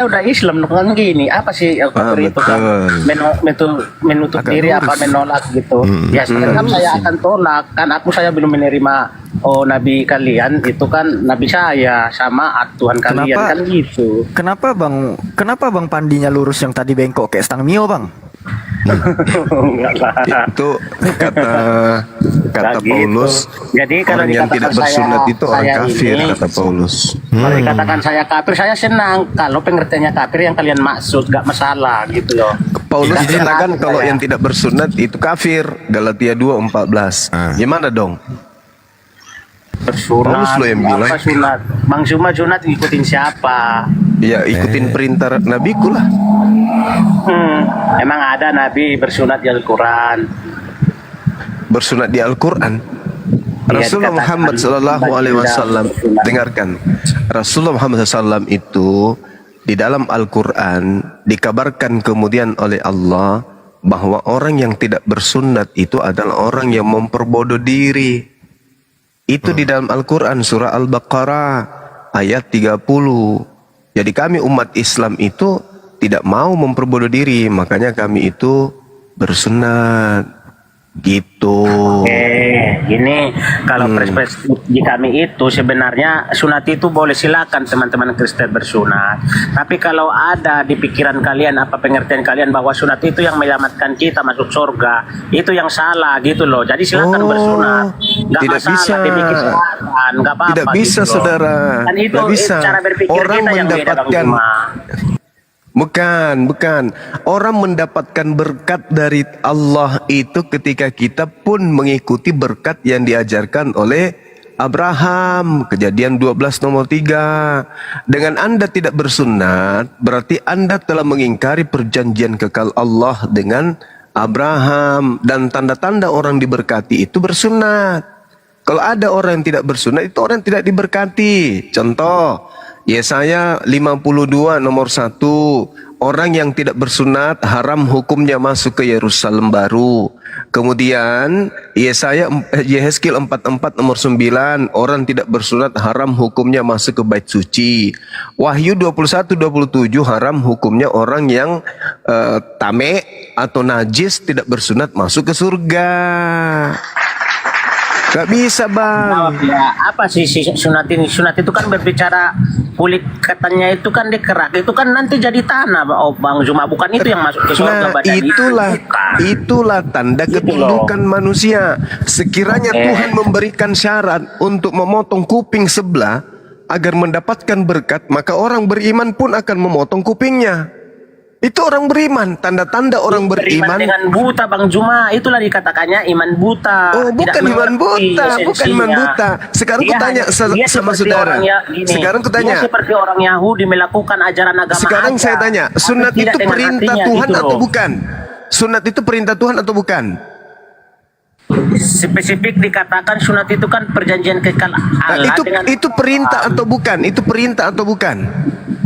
udah Islam kan gini, apa sih kafir itu kan menutup diri apa menolak gitu. Ya sekarang saya akan tolak kan saya belum menerima nabi kalian itu kan nabi saya sama Tuhan kalian kan gitu. Kenapa bang pandinya lurus yang tadi bengkok kayak stang mio bang? Itu kata Paulus. Jadi kalau orang yang tidak bersunat itu orang kafir, kata Paulus. Kalau dikatakan saya kafir, saya senang. Kalau pengertiannya kafir yang kalian maksud, gak masalah gitu loh. Paulus katakan kalau yang tidak bersunat itu kafir. Galatia 2:14. Gimana dong? Bersunat, Paulus lo yang bilang. apa sunat? Bang Zuma sunat ikutin siapa? Ya ikutin perintah nabiku lah. Emang ada nabi bersunat di Al-Quran? Bersunat di Al-Quran. Rasulullah Muhammad SAW, dengarkan. Rasulullah Muhammad SAW itu di dalam Al-Quran dikabarkan kemudian oleh Allah bahwa orang yang tidak bersunat itu adalah orang yang memperbodoh diri. Itu di dalam Al-Quran surah Al-Baqarah ayat 30. Jadi kami umat Islam itu tidak mau memperbodoh diri, makanya kami itu bersunat. Gitu. Gini, kalau perspektif di kami itu sebenarnya sunat itu boleh, silakan teman-teman Kristen bersunat. Tapi kalau ada di pikiran kalian apa pengertian kalian bahwa sunat itu yang menyelamatkan kita masuk surga, itu yang salah gitu loh. Jadi silakan bersunat. Nggak tidak masalah, bisa. dibikin silakan, nggak apa-apa. Tidak bisa gitu saudara. Kan itu Tidak bisa. cara berpikir Orang kita yang beda, Bang mendapatkan Zuma. Bukan. Orang mendapatkan berkat dari Allah itu ketika kita pun mengikuti berkat yang diajarkan oleh Abraham. Kejadian 12 nomor 3. Dengan Anda tidak bersunat, berarti Anda telah mengingkari perjanjian kekal Allah dengan Abraham. Dan tanda-tanda orang diberkati itu bersunat. Kalau ada orang yang tidak bersunat, itu orang tidak diberkati. Contoh, Yesaya 52 nomor 1. Orang yang tidak bersunat haram hukumnya masuk ke Yerusalem baru. Kemudian Yehezkiel 44 nomor 9. Orang tidak bersunat haram hukumnya masuk ke bait suci. Wahyu 21:27 haram hukumnya orang yang tame atau najis tidak bersunat masuk ke surga. Gak bisa bang. Ya, apa sih sunat ini? Sunat itu kan berbicara kulit katanya itu kan dikerak, itu kan nanti jadi tanah, Bang Zuma. Bukan itu yang masuk ke surga badan itulah tanda ketundukan manusia. Sekiranya Tuhan memberikan syarat untuk memotong kuping sebelah agar mendapatkan berkat, maka orang beriman pun akan memotong kupingnya. Itu orang beriman, tanda-tanda orang beriman dengan buta, Bang Zuma. Itulah dikatakannya iman buta. Oh, bukan iman buta, bukan iman buta. Sekarang ku tanya sama saudara. Sekarang ku tanya. Dia seperti orang Yahudi melakukan ajaran agama. Sekarang saya tanya, sunat itu perintah Tuhan gitu atau bukan? Sunat itu perintah Tuhan atau bukan? Spesifik dikatakan sunat itu kan perjanjian kekal Allah. Itu perintah atau bukan? Itu perintah atau bukan?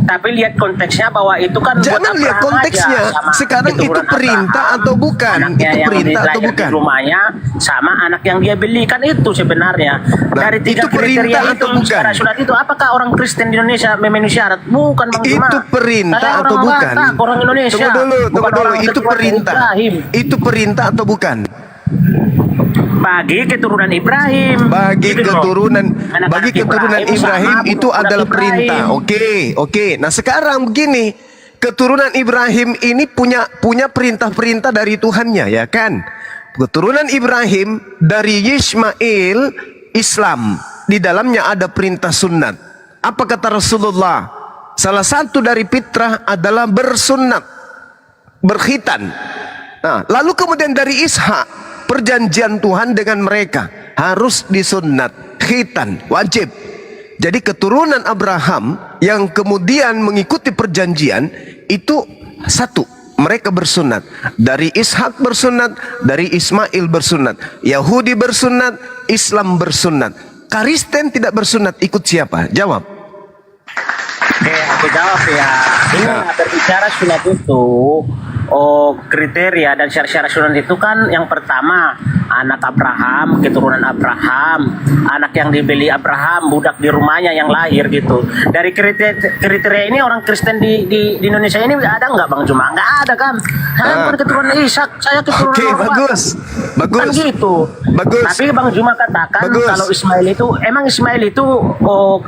Tapi lihat konteksnya bahwa itu kan jangan lihat konteksnya. Sekarang itu perintah atau bukan? Itu perintah atau bukan? Di rumahnya sama anak yang dia belikan itu sebenarnya. Dari tiga itu perintah atau bukan? Sunat itu apakah orang Kristen di Indonesia memenuhi syarat? Bukan, Bang Zuma. Itu perintah atau bukan? Orang Indonesia. Tunggu dulu. Itu perintah. Itu perintah atau bukan? Bagi keturunan Ibrahim. Bagi keturunan Ibrahim itu adalah perintah. Oke. Nah sekarang begini, keturunan Ibrahim ini punya perintah-perintah dari Tuhannya, ya kan? Keturunan Ibrahim dari Ismail Islam, di dalamnya ada perintah sunat. Apa kata Rasulullah? Salah satu dari fitrah adalah bersunat, berkhitan. Nah, lalu kemudian dari Ishak, perjanjian Tuhan dengan mereka harus disunat, khitan, wajib. Jadi keturunan Abraham yang kemudian mengikuti perjanjian itu satu, mereka bersunat. Dari Ishak bersunat, dari Ismail bersunat, Yahudi bersunat, Islam bersunat. Kristen tidak bersunat, ikut siapa? Jawab. Oke, aku jawab ya. Ini berbicara sunat itu, kriteria dan syarat-syarat sunat itu kan yang pertama anak Abraham, keturunan Abraham, anak yang dibeli Abraham, budak di rumahnya yang lahir gitu. Dari kriteria ini orang Kristen di Indonesia ini ada nggak Bang Juma? Nggak ada kan? Saya bukan keturunan Ishak, saya keturunan Oke, Rahmat. bagus. Bagus. Kan gitu. Bagus. Tapi Bang Juma katakan Bagus. kalau Ismail itu, emang Ismail itu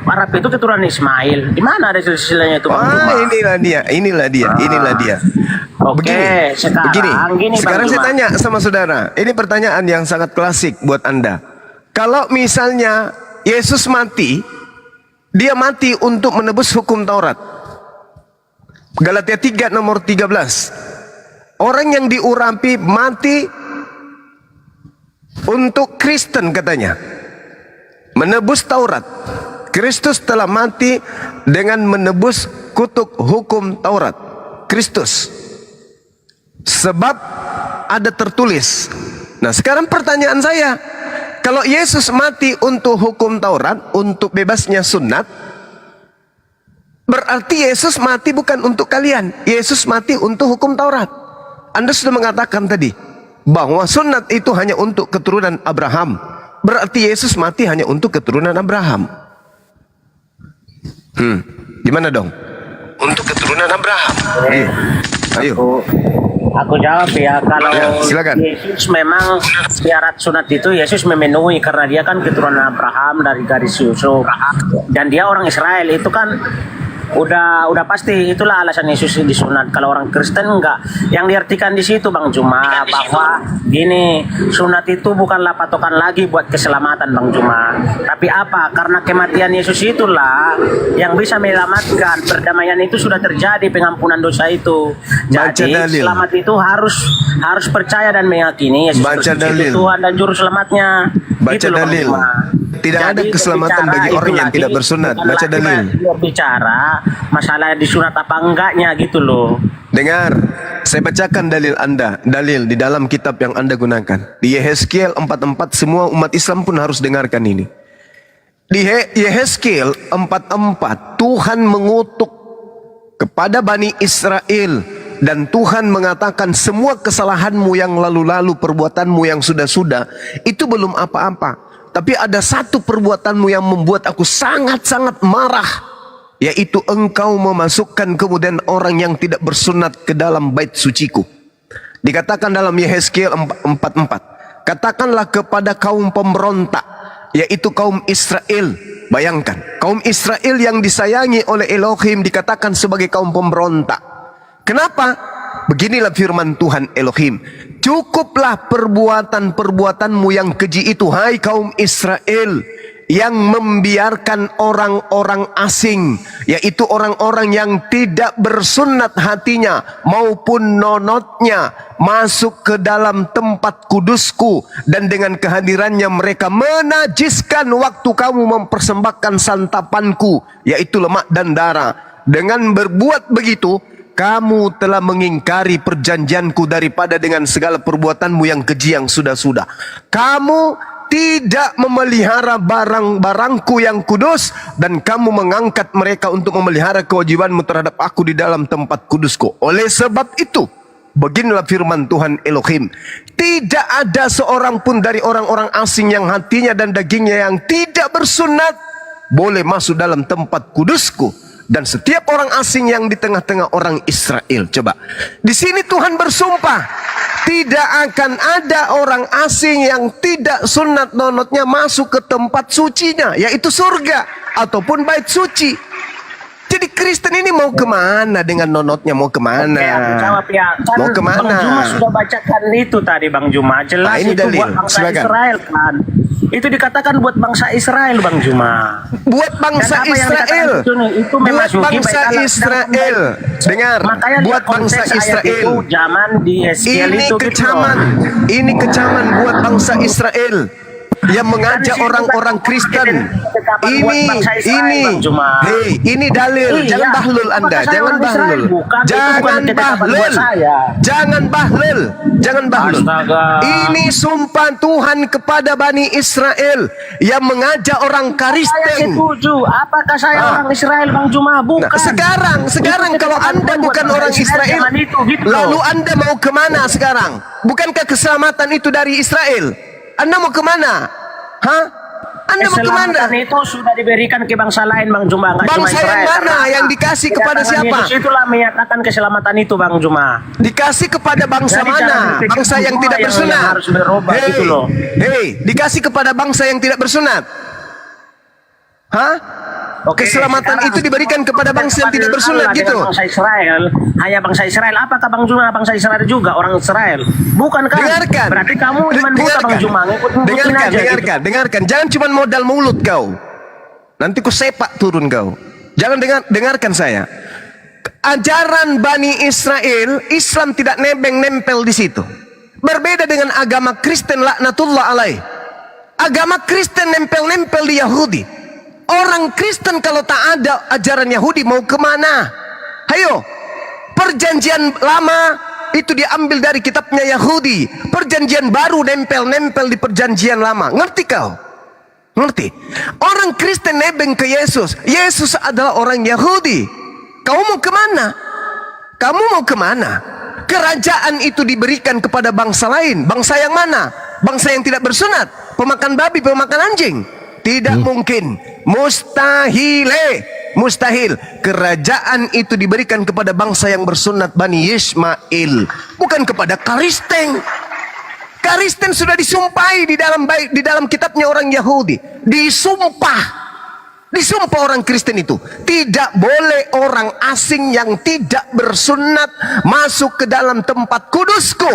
Arab itu keturunan Ismail. Di mana ada silsilahnya itu Bang Juma? Inilah dia. Oke, sekarang gini, Bang sekarang saya Juma. tanya sama saudara. Ini pertanyaan yang sangat klasik buat Anda. Kalau misalnya Yesus mati, dia mati untuk menebus hukum Taurat. Galatia 3 nomor 13. Orang yang diurapi mati untuk Kristen katanya. Menebus Taurat. Kristus telah mati dengan menebus kutuk hukum Taurat. Kristus. Sebab ada tertulis. Nah, sekarang pertanyaan saya, kalau Yesus mati untuk hukum Taurat, untuk bebasnya sunat, berarti Yesus mati bukan untuk kalian. Yesus mati untuk hukum Taurat. Anda sudah mengatakan tadi bahwa sunat itu hanya untuk keturunan Abraham. Berarti Yesus mati hanya untuk keturunan Abraham. Gimana dong? Untuk keturunan Abraham. Ayo. Aku jawab ya, kalau Ya, silakan. Yesus memang syarat sunat itu Yesus memenuhi karena dia kan keturunan Abraham dari garis Yusuf dan dia orang Israel, itu kan udah pasti, itulah alasan Yesus disunat. Kalau orang Kristen enggak. Yang diartikan di situ Bang Juma bahwa gini, sunat itu bukanlah patokan lagi buat keselamatan Bang Juma. Tapi apa? Karena kematian Yesus itulah yang bisa menyelamatkan. Perdamaian itu sudah terjadi, pengampunan dosa itu. Jadi Baca dalil. selamat itu harus percaya dan meyakini Yesus Baca Kristus itu dalil. Tuhan dan juru selamatnya. Baca Gitu loh, Bang dalil. Juma. Tidak ada Jadi keselamatan berbicara bagi itu orang yang lagi tidak bersunat. bukan Baca lagi dalil. berbicara masalah disunat apa enggaknya gitu loh. Dengar, saya bacakan dalil Anda, dalil di dalam kitab yang Anda gunakan. Di Yehezkiel 4:4, semua umat Islam pun harus dengarkan ini. Di Yehezkiel 4:4, Tuhan mengutuk kepada Bani Israel dan Tuhan mengatakan semua kesalahanmu yang lalu-lalu, perbuatanmu yang sudah-sudah, itu belum apa-apa. Tapi ada satu perbuatanmu yang membuat aku sangat-sangat marah, yaitu engkau memasukkan kemudian orang yang tidak bersunat ke dalam bait suciku. Dikatakan dalam Yehezkiel 4:4, katakanlah kepada kaum pemberontak, yaitu kaum Israel. Bayangkan, kaum Israel yang disayangi oleh Elohim dikatakan sebagai kaum pemberontak. Kenapa? Beginilah firman Tuhan Elohim, cukuplah perbuatan-perbuatanmu yang keji itu, hai kaum Israel, yang membiarkan orang-orang asing, yaitu orang-orang yang tidak bersunat hatinya maupun nonotnya, masuk ke dalam tempat kudusku, dan dengan kehadirannya mereka menajiskan waktu kamu mempersembahkan santapanku, yaitu lemak dan darah. Dengan berbuat begitu, kamu telah mengingkari perjanjianku daripada dengan segala perbuatanmu yang keji yang sudah-sudah. Kamu tidak memelihara barang-barangku yang kudus, dan kamu mengangkat mereka untuk memelihara kewajibanmu terhadap aku di dalam tempat kudusku. Oleh sebab itu, beginilah firman Tuhan Elohim, tidak ada seorang pun dari orang-orang asing yang hatinya dan dagingnya yang tidak bersunat boleh masuk dalam tempat kudusku, dan setiap orang asing yang di tengah-tengah orang Israel. Coba, di sini Tuhan bersumpah, tidak akan ada orang asing yang tidak sunat nonotnya masuk ke tempat sucinya, yaitu surga ataupun bait suci. Jadi Kristen ini mau kemana dengan nonotnya? Mau kemana? Oke, aku jawab ya. Kan Mau kemana? Bang Juma sudah bacakan itu tadi Bang Juma. Jelas Nah, ini itu dalil. buat bangsa Silakan. Israel kan. Itu dikatakan buat bangsa Israel Bang Juma. Buat bangsa Dan apa yang Israel. dikatakan itu Buat memasuki bangsa bait Allah Israel. Dengar, Makanya buat lihat bangsa konteks ayat Israel. itu zaman di Yeskiel Ini itu gitu kecaman, loh. ini kecaman buat bangsa Israel yang mengajak orang-orang Kristen. Ini, ini dalil. Jangan bahlul Anda, jangan bahlul, jangan bahlul. Astaga. Ini sumpah Tuhan kepada Bani Israel yang mengajak orang Saya Kristen. setuju. Apakah saya orang Israel Bang Juma? Bukan. Nah, sekarang Itu kalau Anda buat bukan bangsa orang Israel, zaman itu, gitu lalu loh. Anda mau kemana sekarang? Bukankah keselamatan itu dari Israel? Anda mau kemana? Hah? Anda mau kemana? Keselamatan itu sudah diberikan ke bangsa lain Bang Juma, nggak cuma Bangsa yang Israel. mana Karena yang dikasih kepada kedatangan siapa? Yesus itulah menyatakan keselamatan itu Bang Juma. Dikasih kepada bangsa Jadi mana? jangan berpikir Bangsa yang semua tidak yang bersunat. harus berubah gitu loh. Hei, dikasih kepada bangsa yang tidak bersunat. Hah? Oke, Keselamatan sekarang itu diberikan kepada bangsa yang tidak bersunat Allah gitu. dengan Bangsa Israel, hanya bangsa Israel. Apakah Bang Juma bangsa Israel juga orang Israel? Bukan kan? Dengarkan. Berarti kamu iman buta Bang Juma, ngikutin Dengarkan, aja dengarkan, dengarkan. Jangan cuma modal mulut kau. Nanti ku sepak turun kau. Jangan dengarkan saya. Ajaran Bani Israel, Islam tidak nebeng nempel di situ. Berbeda dengan agama Kristen laknatullah alaih. Agama Kristen nempel-nempel di Yahudi. Orang Kristen kalau tak ada ajaran Yahudi mau kemana? Hayo, perjanjian lama itu diambil dari kitabnya Yahudi. Perjanjian baru nempel-nempel di perjanjian lama. Ngerti kau? Ngerti? Orang Kristen nebeng ke Yesus. Yesus adalah orang Yahudi. Kau mau kemana? Kamu mau kemana? Kerajaan itu diberikan kepada bangsa lain. Bangsa yang mana? Bangsa yang tidak bersunat. Pemakan babi, pemakan anjing. Tidak mungkin. Mustahil. Mustahil. Kerajaan itu diberikan kepada bangsa yang bersunat Bani Ismail. Bukan kepada Kristen. Kristen sudah disumpahi di dalam kitabnya orang Yahudi. Disumpah. Disumpah orang Kristen itu. Tidak boleh orang asing yang tidak bersunat masuk ke dalam tempat kudusku.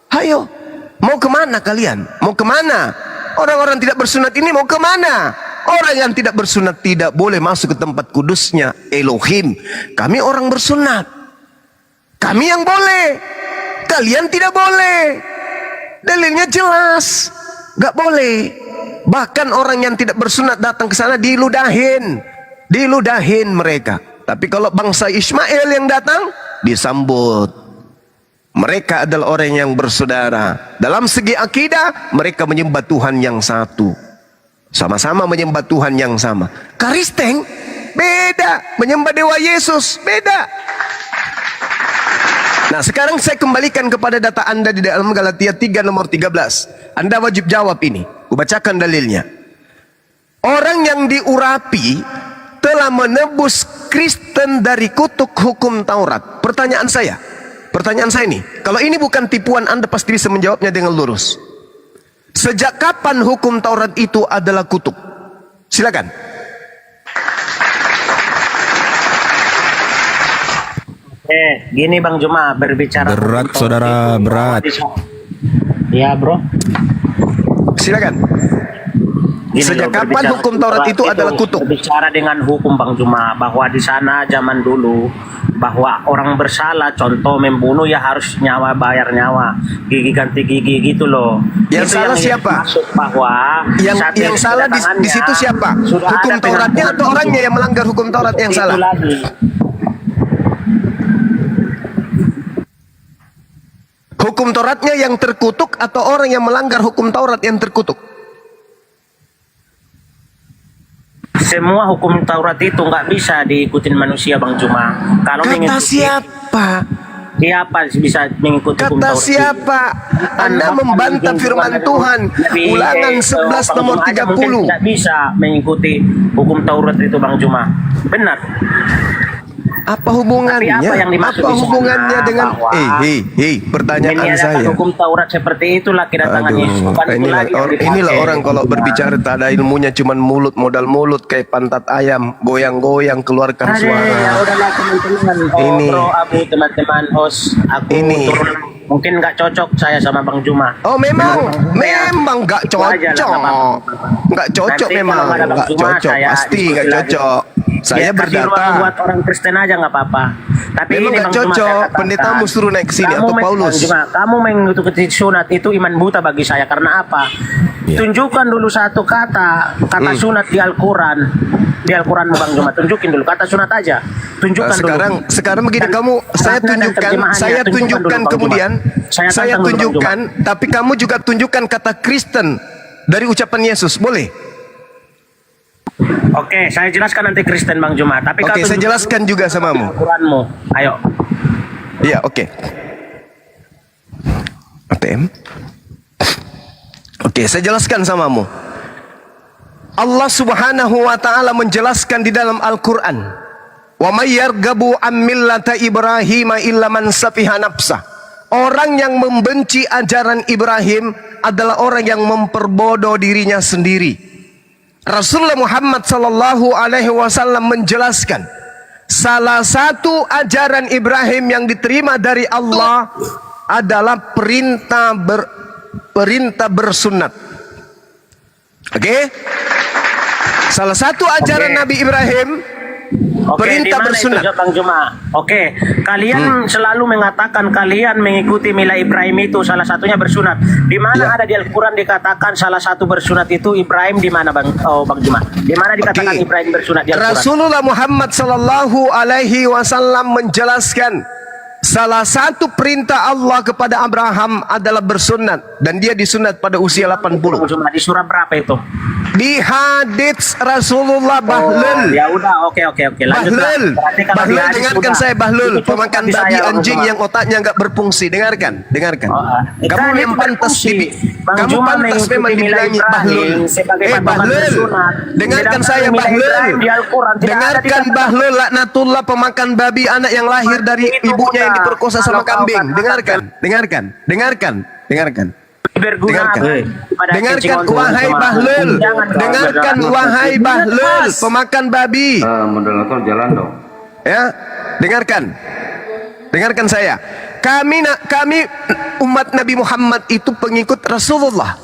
Hayo. Mau kemana kalian? Mau kemana? Orang-orang tidak bersunat ini mau kemana? Orang yang tidak bersunat tidak boleh masuk ke tempat kudusnya Elohim. Kami orang bersunat. Kami yang boleh. Kalian tidak boleh. Dalilnya jelas. Gak boleh. Bahkan orang yang tidak bersunat datang ke sana diludahin. Diludahin mereka. Tapi kalau bangsa Ismail yang datang, disambut. Mereka adalah orang yang bersaudara. Dalam segi akidah, mereka menyembah Tuhan yang satu. Sama-sama menyembah Tuhan yang sama. Kristen beda. Menyembah Dewa Yesus beda. Nah, sekarang saya kembalikan kepada data Anda di dalam Galatia 3 nomor 13. Anda wajib jawab ini. Kubacakan dalilnya. Orang yang diurapi telah menebus Kristen dari kutuk hukum Taurat. Pertanyaan saya ini, kalau ini bukan tipuan Anda pasti bisa menjawabnya dengan lurus. Sejak kapan hukum Taurat itu adalah kutuk? Silakan. Gini Bang Juma, berbicara Berat, saudara, berat. Ya bro. Silakan. Gini Sejak loh, kapan berbicara hukum Taurat itu adalah kutuk? Berbicara dengan hukum Bang Juma, bahwa di sana zaman dulu bahwa orang bersalah, contoh membunuh ya harus nyawa, bayar nyawa, gigi ganti gigi gitu loh. Yang Itu salah siapa? Masuk bahwa Yang salah di situ siapa? Hukum Tauratnya atau orangnya yang melanggar hukum Taurat yang salah? Lagi. Hukum Tauratnya yang terkutuk atau orang yang melanggar hukum Taurat yang terkutuk? Semua hukum Taurat itu nggak bisa diikutin manusia Bang Juma. Kalau Kata mengikuti, siapa? siapa bisa mengikuti hukum Kata Taurat? siapa? Anda membantah firman Tuhan. Ulangan 11 nomor 30. Tidak bisa mengikuti hukum Taurat itu Bang Juma. Benar. Apa hubungannya? Tapi apa yang dimaksud Apa di sana hanya dengan bahwa pertanyaan meniadakan saya. hukum Taurat seperti itulah kedatangan Yesus. Bukan itu Inilah, lagi yang dipakai. inilah orang kalau berbicara tak ada ilmunya, cuman mulut, modal mulut kayak pantat ayam, goyang-goyang keluarkan Ya suara. udahlah teman-teman. Ini. Bro, aku teman-teman host, aku Ini. turun. Mungkin nggak cocok saya sama Bang Juma. Oh memang nggak cocok, nggak cocok Nanti memang, kalau ada Bang nggak Juma, cocok, saya pasti diskusi nggak lagi. cocok. Saya Kasih ruang berdata. buat orang Kristen aja nggak apa-apa. Tapi Memang ini nggak Bang Juma, cocok. saya katakan, Pendetamu suruh naik ke sini kamu atau Paulus. Bang Juma, kamu mengikuti sunat itu iman buta bagi saya. Karena apa? Tunjukkan dulu satu kata sunat di Al-Quran. Di Al-Quran Bang Juma, tunjukin dulu kata sunat aja. Tunjukkan dulu. Sekarang begini, Dan kamu saya makna dan tunjukkan terjemahannya, dulu, kemudian Saya saya tantang dulu, Bang tunjukkan, tapi kamu juga tunjukkan kata Kristen dari ucapan Yesus, boleh? Oke, saya jelaskan nanti Kristen Bang Juma. Tapi Oke, kau saya tunjukkan jelaskan juga samamu. Al-Quranmu. Ayo. Iya, oke. ATM. Oke, saya jelaskan samamu. Allah Subhanahu wa taala menjelaskan di dalam Al-Qur'an, "Wa may yarghabu an millata Ibrahim illa man safiha nafsah." Orang yang membenci ajaran Ibrahim adalah orang yang memperbodoh dirinya sendiri. Rasulullah Muhammad sallallahu alaihi wasallam menjelaskan, salah satu ajaran Ibrahim yang diterima dari Allah adalah perintah bersunat. Oke? Salah satu ajaran Nabi Ibrahim perintah di mana bersunat. itu, Bang Juma? Oke, kalian selalu mengatakan kalian mengikuti mila Ibrahim itu salah satunya bersunat. Di mana ada di Al-Quran dikatakan salah satu bersunat itu Ibrahim, di mana Bang Juma? Di mana dikatakan Ibrahim bersunat di Al-Quran? Rasulullah Muhammad sallallahu alaihi wasallam menjelaskan salah satu perintah Allah kepada Abraham adalah bersunat, dan dia disunat pada usia 80. Bang Juma, di surah berapa itu? Di hadits Rasulullah Bahlul. Ya udah, oke. Lanjut. Bahlul, Berarti kalau Bahlul, di hadis dengarkan udah. saya Bahlul, Itu pemakan cukup babi saya, Bang anjing Juma. yang otaknya nggak berfungsi. Dengarkan. Kamu Kan yang itu pantas berfungsi. Bang kamu Juma pantas mengikuti memang mila dibilangi Ibrahim Bahlul. sebagai patokan Bahlul, bersunat. dengarkan Sedangkan saya mila Bahlul. Ibrahim di Al-Quran tidak ada Dengarkan dikatakan. Bahlul, laknatullah pemakan babi, anak yang lahir dari Itu ibunya yang udah. diperkosa sama Kalau kau kambing. katakan- Dengarkan. Berguna pada Dengarkan kencing wahai untuk Bahlul. Jangan kau Dengarkan bergerak. wahai Bahlul, pemakan babi. Moderator jalan dong. Ya, dengarkan saya. Kami umat Nabi Muhammad itu pengikut Rasulullah.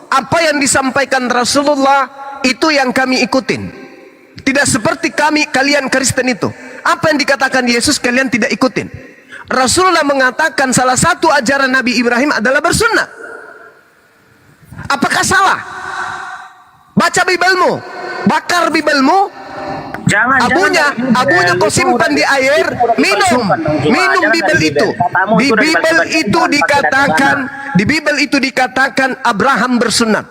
Apa yang disampaikan Rasulullah itu yang kami ikutin. Tidak seperti kalian Kristen itu. Apa yang dikatakan Yesus kalian tidak ikutin. Rasulullah mengatakan salah satu ajaran Nabi Ibrahim adalah bersunat. Apakah salah? Baca Biblemu, bakar Biblemu, abunya kau simpan di air, minum Bible itu. Di Bible itu dikatakan Abraham bersunat.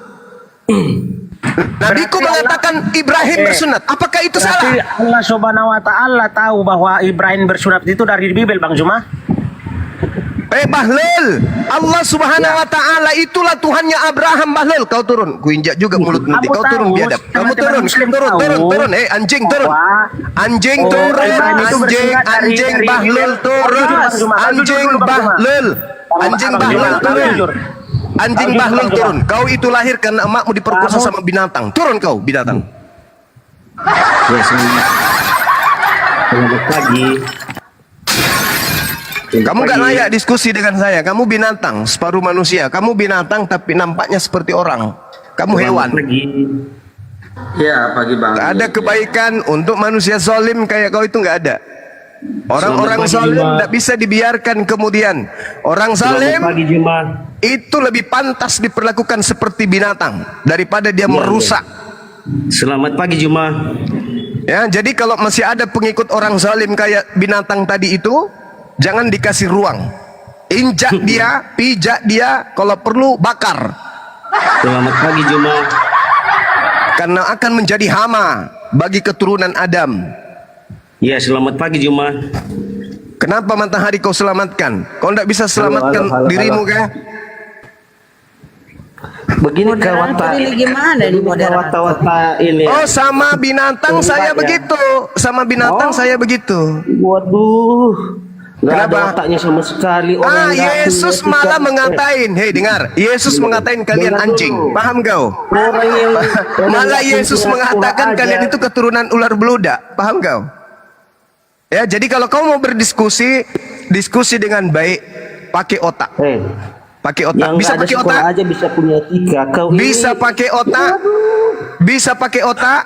Nabiku mengatakan Ibrahim bersunat. Apakah itu Berarti salah? Allah Subhanahu wa taala tahu bahwa Ibrahim bersunat itu dari Bible, Bang Juma. Bahlul, Allah Subhanahu wa taala itulah Tuhannya Abraham. Bahlul, kau turun. Ku injak juga mulut nanti. Kau turun biadab. Kamu turun. Turun. Anjing turun. Anjing turun. Anjing Bahlul turun. Anjing Bahlul. Anjing Bahlul turun. Anjing Bahlul turun. Kau itu lahir karena emakmu diperkosa sama binatang. Turun kau binatang. Ya, selamat pagi. Kamu gak layak diskusi dengan saya. Kamu binatang, separuh manusia. Kamu binatang tapi nampaknya seperti orang. Kamu hewan. Ya, pagi Bang. Gak ada kebaikan untuk manusia zalim kayak kau itu gak ada. Orang-orang zalim tidak bisa dibiarkan kemudian. Orang zalim itu lebih pantas diperlakukan seperti binatang daripada dia merusak. Selamat pagi Juma. Ya, jadi kalau masih ada pengikut orang zalim kayak binatang tadi itu, jangan dikasih ruang. Injak dia, pijak dia, kalau perlu bakar. Selamat pagi Juma. Karena akan menjadi hama bagi keturunan Adam. Ya, selamat pagi Juma. Kenapa matahari kau selamatkan? Kau tidak bisa selamatkan dirimu kah? Begini kawan Ini gimana nih moderator? wata ini. Oh, sama binatang saya begitu. Sama binatang saya begitu. Waduh. Nggak ada Kenapa? otaknya sama sekali. Yesus malah mengatain. Hei, dengar. Yesus mengatain kalian anjing. Paham kau? Malah Yesus mengatakan kalian itu keturunan ular beludak. Paham kau? Ya, jadi kalau kau mau berdiskusi, diskusi dengan baik, pakai otak. Pakai otak. Yang Bisa nggak ada pakai sekolah otak? aja bisa punya etika. Kau Bisa ini pakai otak? Bisa pakai otak?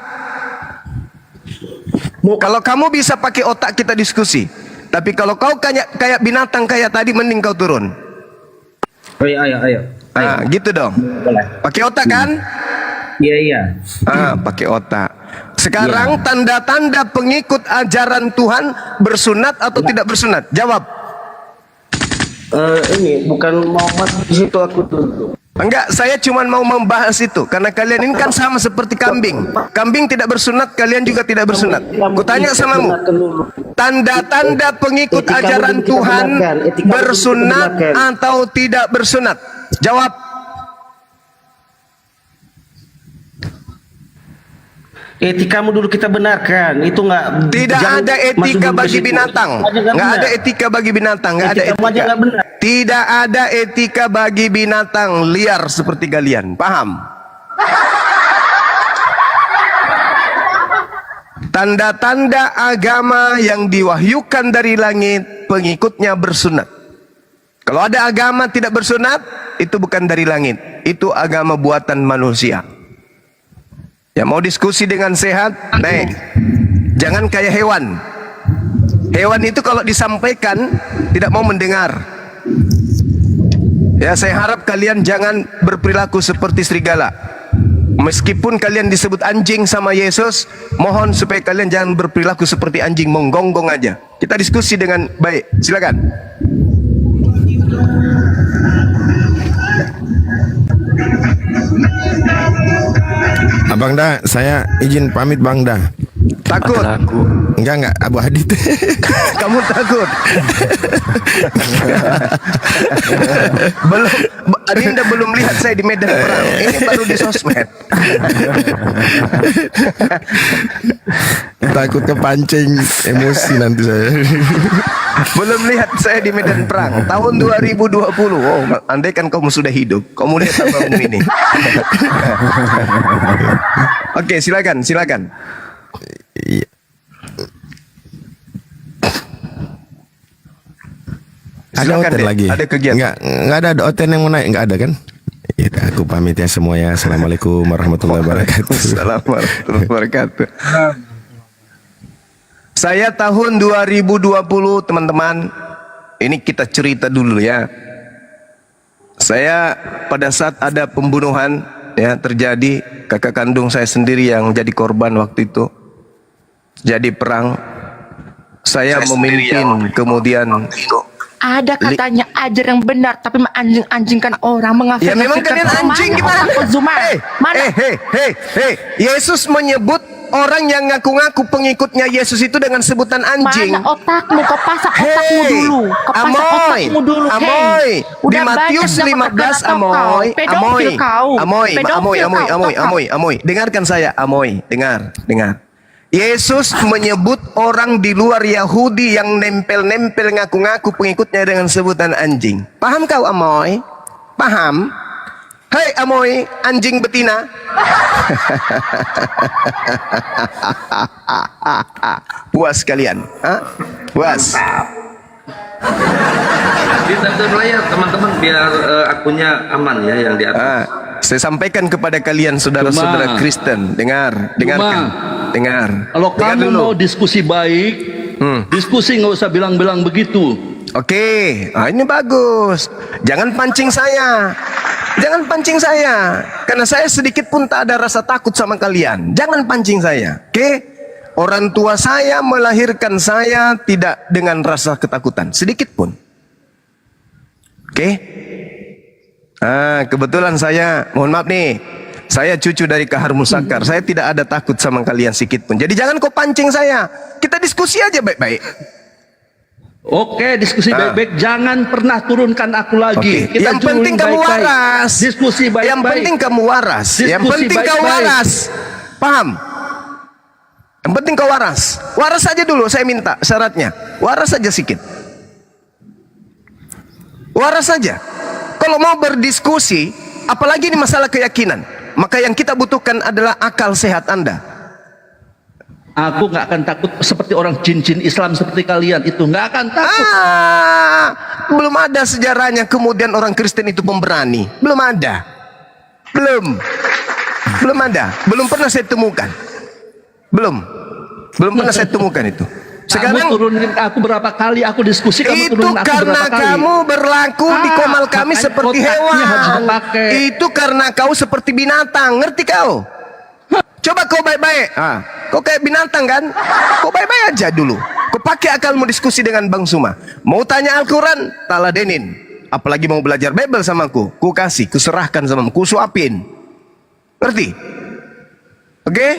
Kalau kamu bisa pakai otak, kita diskusi. Tapi kalau kau kayak binatang kayak tadi, mending kau turun. Ayo. Ah, gitu dong. Pakai otak kan? Iya. Pakai otak. Sekarang tanda-tanda pengikut ajaran Tuhan bersunat atau tidak bersunat? Jawab. Ini bukan mau masuk di situ aku tuh. Enggak, saya cuma mau membahas itu karena kalian ini kan sama seperti kambing. Kambing tidak bersunat, kalian juga tidak bersunat. Kutanya samamu. Tanda-tanda pengikut Etika ajaran kita Tuhan benarkan. Etika kita bersunat benarkan. atau tidak bersunat? Jawab. Etikamu dulu kita benarkan. Itu nggak. Tidak jangan ada masuk etika dulu ke bagi situ. binatang. Itu aja Nggak ada benar. etika bagi binatang. Nggak ada Etikamu aja etika. nggak benar. Tidak ada etika bagi binatang liar seperti kalian. Paham? Tanda-tanda agama yang diwahyukan dari langit, pengikutnya bersunat. Kalau ada agama tidak bersunat, itu bukan dari langit. Itu agama buatan manusia. Ya, mau diskusi dengan sehat, naik. Jangan kayak hewan. Hewan itu kalau disampaikan tidak mau mendengar. Ya, saya harap kalian jangan berperilaku seperti serigala. Meskipun kalian disebut anjing sama Yesus, mohon supaya kalian jangan berperilaku seperti anjing, menggonggong aja. Kita diskusi dengan baik. Silakan. Abang dah, saya izin pamit Bang dah. Takut? Enggak, Abu Hadid. Kamu takut? Belum, Adinda belum lihat saya di medan perang. Ini baru di sosmed. Takut kepancing emosi nanti saya. Belum lihat saya di medan perang. Tahun 2020. Oh, andai kan kamu sudah hidup, kamu lihat abangmu ini. Oke, silakan. Iya. Ada Silakan, hotel Dek. lagi? Ada kegiatan? Enggak ada hotel yang mau naik, enggak ada kan? Ya, aku pamit ya semua ya. Assalamualaikum warahmatullahi wabarakatuh. Assalamualaikum warahmatullahi wabarakatuh. Saya tahun 2020, teman-teman. Ini kita cerita dulu ya. Saya pada saat ada pembunuhan ya terjadi, kakak kandung saya sendiri yang jadi korban waktu itu. Jadi perang. Saya memimpin, kemudian ada katanya ajar yang benar tapi menganjing-anjingkan orang, mengafir. ya memang kalian anjing gimana? Hei, Yesus menyebut orang yang ngaku-ngaku pengikutnya Yesus itu dengan sebutan anjing. Mana otakmu? Kau pasak otakmu dulu. Kau pasak otakmu dulu. Amoy. Di Udah Matius banyak dapat 15, kata Amoy. kau. Pedofil kau. Amoy. Dengarkan saya, Amoy. Dengar. Yesus menyebut orang di luar Yahudi yang nempel-nempel ngaku-ngaku pengikutnya dengan sebutan anjing. Paham kau, Amoy? Paham? Hei Amoy, anjing betina. Puas kalian? Hah? Puas? Di layar teman-teman biar akunnya aman ya yang di atas. Saya sampaikan kepada kalian saudara-saudara Kristen, dengarkan. Kalau Dengar kamu dulu. mau diskusi baik, diskusi nggak usah bilang-bilang begitu. Oke, ini bagus. Jangan pancing saya. Karena saya sedikit pun tak ada rasa takut sama kalian. Jangan pancing saya. Oke? Orang tua saya melahirkan saya tidak dengan rasa ketakutan. Sedikit pun. Oke? Kebetulan saya, mohon maaf nih. Saya cucu dari Kahar Musakar. Saya tidak ada takut sama kalian sedikit pun. Jadi jangan kau pancing saya. Kita diskusi aja baik-baik. Oke, diskusi baik-baik. Jangan pernah turunkan aku lagi. Oke. Kita Yang penting kamu baik-baik. waras. Diskusi baik-baik. Yang penting kamu waras. Yang Diskusi penting kau baik-baik. waras. Paham? Yang penting kau waras. Waras saja dulu saya minta syaratnya. Waras saja sedikit. Waras saja. Kalau mau berdiskusi, apalagi ini masalah keyakinan, maka yang kita butuhkan adalah akal sehat Anda. Aku nggak akan takut seperti orang cincin Islam seperti kalian itu, nggak akan takut. Belum ada sejarahnya kemudian orang Kristen itu pemberani. Belum ada. Belum ada. Belum pernah saya temukan. Belum pernah saya temukan itu. Sekarang kamu turunin aku berapa kali aku diskusi, kamu itu turunin aku karena berapa kali. kamu berlaku di komal kami makanya seperti otaknya hewan. harus dipakai. Itu karena kau seperti binatang, ngerti kau? Coba kau baik-baik. Kau kayak binatang kan? Kau baik-baik aja dulu. Kau pakai akalmu diskusi dengan Bang Suma. Mau tanya Al-Quran, taladenin. Apalagi mau belajar Bible sama aku, ku kasih, ku serahkan sama ku suapin. Ngerti? Oke?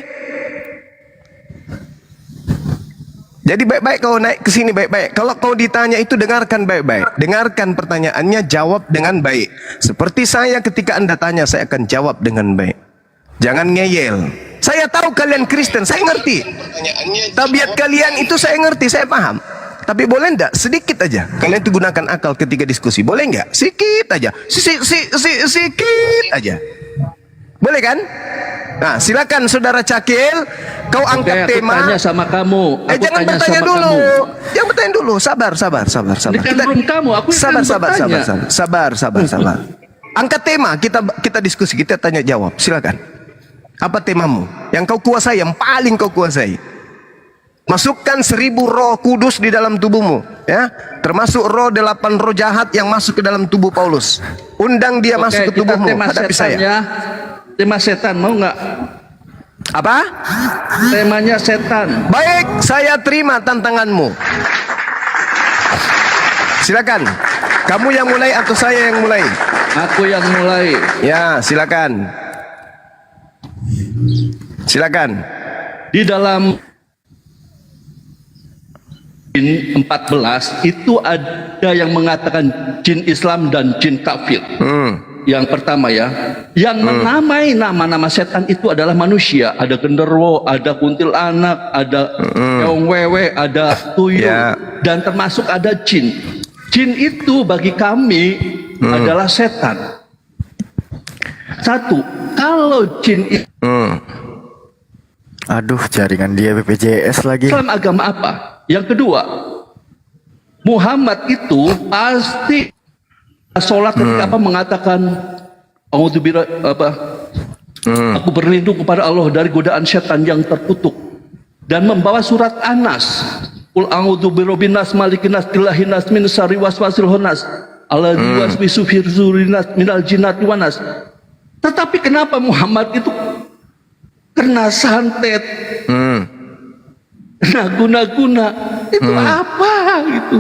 Jadi baik-baik kau naik ke sini baik-baik. Kalau kau ditanya itu dengarkan baik-baik. Dengarkan pertanyaannya, jawab dengan baik. Seperti saya ketika Anda tanya, saya akan jawab dengan baik. Jangan ngeyel. Saya tahu kalian Kristen, saya ngerti. Tabiat kalian itu saya ngerti, saya paham. Tapi boleh enggak sedikit aja kalian tuh gunakan akal ketika diskusi? Boleh enggak? Sedikit aja. Sedikit aja. Boleh kan? Nah, silakan Saudara Cakil, kau angkat Oke, aku tema. tanya sama kamu. Aku Jangan tanya bertanya sama dulu. kamu. Jangan bertanya dulu. Sabar. Ini kan belum kamu, aku yang Sabar. Angkat tema, kita diskusi, kita tanya jawab. Silakan. Apa temamu? Yang kau kuasai, yang paling kau kuasai. Masukkan 1000 roh kudus di dalam tubuhmu, ya, termasuk roh 8 roh jahat yang masuk ke dalam tubuh Paulus. Undang dia masuk ke tubuhmu, tema hadapi setannya, saya. tema setan mau nggak? Apa? Temanya setan. Baik, saya terima tantanganmu. Silakan. Kamu yang mulai atau saya yang mulai? Aku yang mulai. Ya, silakan. Silakan. Di dalam jin 14 itu ada yang mengatakan jin Islam dan jin kafir. Yang pertama ya, yang menamai nama-nama setan itu adalah manusia. Ada genderuwo, ada kuntilanak, ada keong wewe, ada tuyul, Ya. dan termasuk ada jin. Jin itu bagi kami adalah setan. Satu, kalau jin itu Aduh, jaringan dia BPJS lagi. Islam agama apa? Yang kedua, Muhammad itu pasti sholat ketika apa mengatakan aku berlindung kepada Allah dari godaan setan yang terkutuk, dan membawa surat Anas, Qul a'udzu birabbin nas malikin nas ilahin nas min syarri waswasil khannas alladzi yuwaswisu fi sudurin nas minal jinnati wan nas. Tetapi kenapa Muhammad itu kena santet, kena guna-guna, itu apa gitu?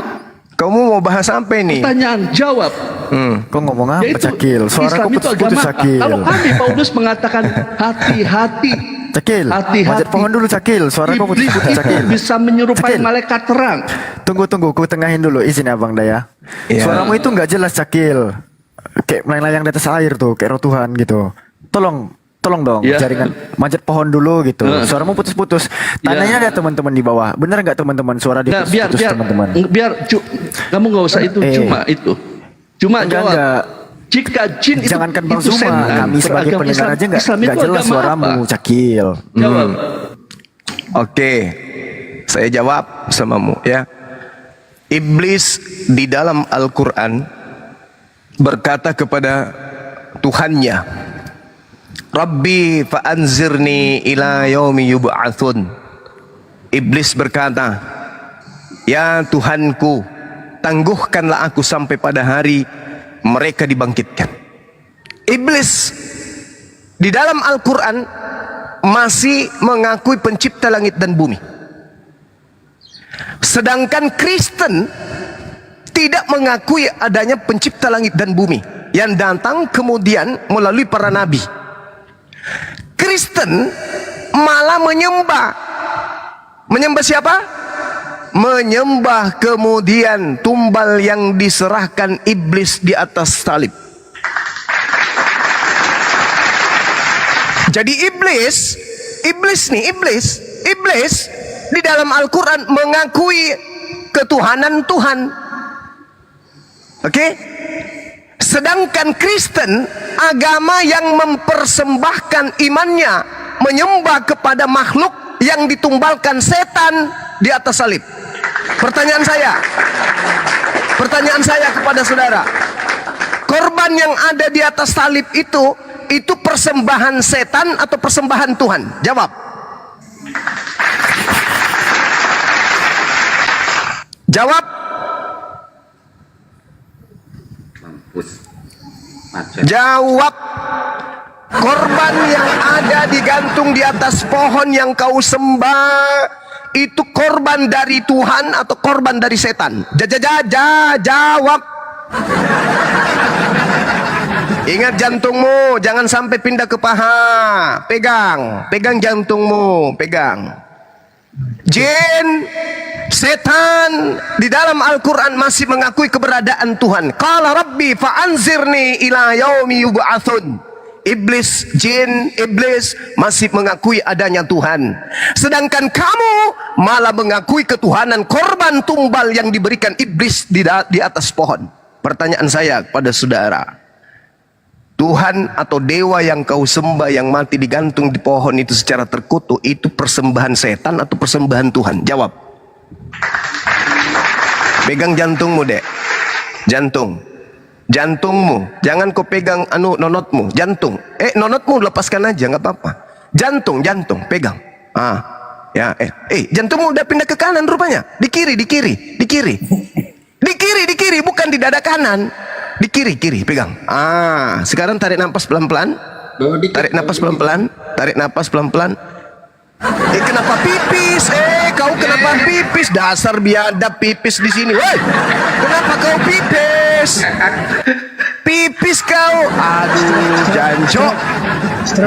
Kamu mau bahas sampai nih? Pertanyaan jawab. Kok ngomong apa, Yaitu, Cakil? Suara Islam kok itu putus-putus, agama apa? Cakil. Kalau kami Paulus mengatakan hati-hati, Cakil, hati-hati. manjat pohon dulu, Cakil. Suara kok Iblis putus-putus, itu Cakil. bisa menyerupai Cakil. malaikat terang. Tunggu, ku tengahin dulu. Izin ya, Bang Daya. Iya. Suaramu itu nggak jelas, Cakil. Kayak melayang-layang di atas air tuh, kayak roh Tuhan gitu. Tolong dong, Iya. jaringan manjat pohon dulu gitu. Suaramu putus-putus. Tanyanya ada teman-teman di bawah. Benar nggak teman-teman suara dia Nah, biar putus-putus, teman-teman? kamu nggak usah itu, cuma Enggak, jawab. enggak. Jika jin itu Jangankan Bang itu Zuma, setan, kami sebagai beragama pendengar Islam- aja nggak Islam itu jelas agama suaramu, apa? Cakil. Jawab. Oke, saya jawab samamu ya. Iblis di dalam Al-Quran berkata kepada Tuhannya, Rabbi fa'anzirni ila yaumi yub'atsun. Iblis berkata, ya Tuhanku, tangguhkanlah aku sampai pada hari mereka dibangkitkan. Iblis di dalam Al-Quran masih mengakui pencipta langit dan bumi. Sedangkan Kristen tidak mengakui adanya pencipta langit dan bumi yang datang kemudian melalui para nabi. Kristen malah menyembah. Menyembah siapa? Menyembah kemudian tumbal yang diserahkan iblis di atas salib. Jadi iblis di dalam Al-Quran mengakui ketuhanan Tuhan. Oke? Sedangkan Kristen, agama yang mempersembahkan imannya menyembah kepada makhluk yang ditumbalkan setan di atas salib. Pertanyaan saya kepada saudara, korban yang ada di atas salib itu persembahan setan atau persembahan Tuhan? Jawab. Jawab. Jawab. Korban yang ada digantung di atas pohon yang kau sembah itu korban dari Tuhan atau korban dari setan? Jawab. Ingat jantungmu, jangan sampai pindah ke paha. Pegang jantungmu, pegang. Jin, setan di dalam Al-Quran masih mengakui keberadaan Tuhan. Qala Rabbi fa'anzirni ila yaumi yub'atsun. iblis, jin, iblis masih mengakui adanya Tuhan. Sedangkan kamu malah mengakui ketuhanan korban tumbal yang diberikan iblis di atas pohon. Pertanyaan saya kepada saudara, Tuhan atau dewa yang kau sembah yang mati digantung di pohon itu secara terkutuk, itu persembahan setan atau persembahan Tuhan? Jawab. Pegang jantungmu, Dek. Jantungmu, jangan kau pegang nonotmu, jantung. Nonotmu lepaskan aja, nggak apa-apa. Jantung, pegang. Jantungmu udah pindah ke kanan rupanya. Di kiri, bukan di dada kanan. Di kiri, pegang. Sekarang tarik nafas pelan-pelan. Tarik nafas pelan-pelan. Kenapa pipis? Kau kenapa pipis? Dasar biadab pipis di sini. Woi, kenapa kau pipis? Pipis kau. Aduh,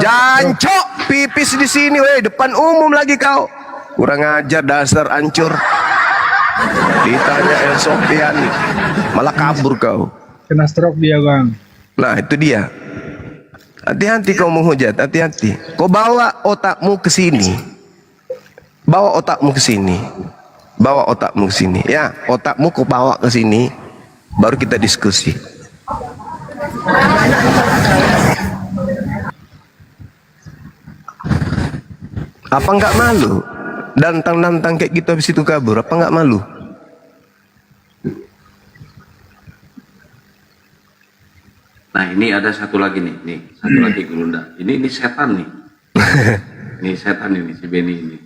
jancok, pipis di sini. Woi, depan umum lagi kau. Kurang ajar, dasar hancur. Ditanya El Sofian, malah kabur kau. Kena stroke dia, Bang. Nah, itu dia. Hati-hati kau menghujat, hati-hati. Kau bawa otakmu ke sini. Bawa otakmu ke sini. Ya, otakmu kau bawa ke sini. Baru kita diskusi. Apa enggak malu? Dantang-dantang kayak gitu habis itu kabur. Apa enggak malu? Nah, ini ada satu lagi nih, satu lagi Gurunda. Ini setan nih. Ini setan ini, si Beni ini.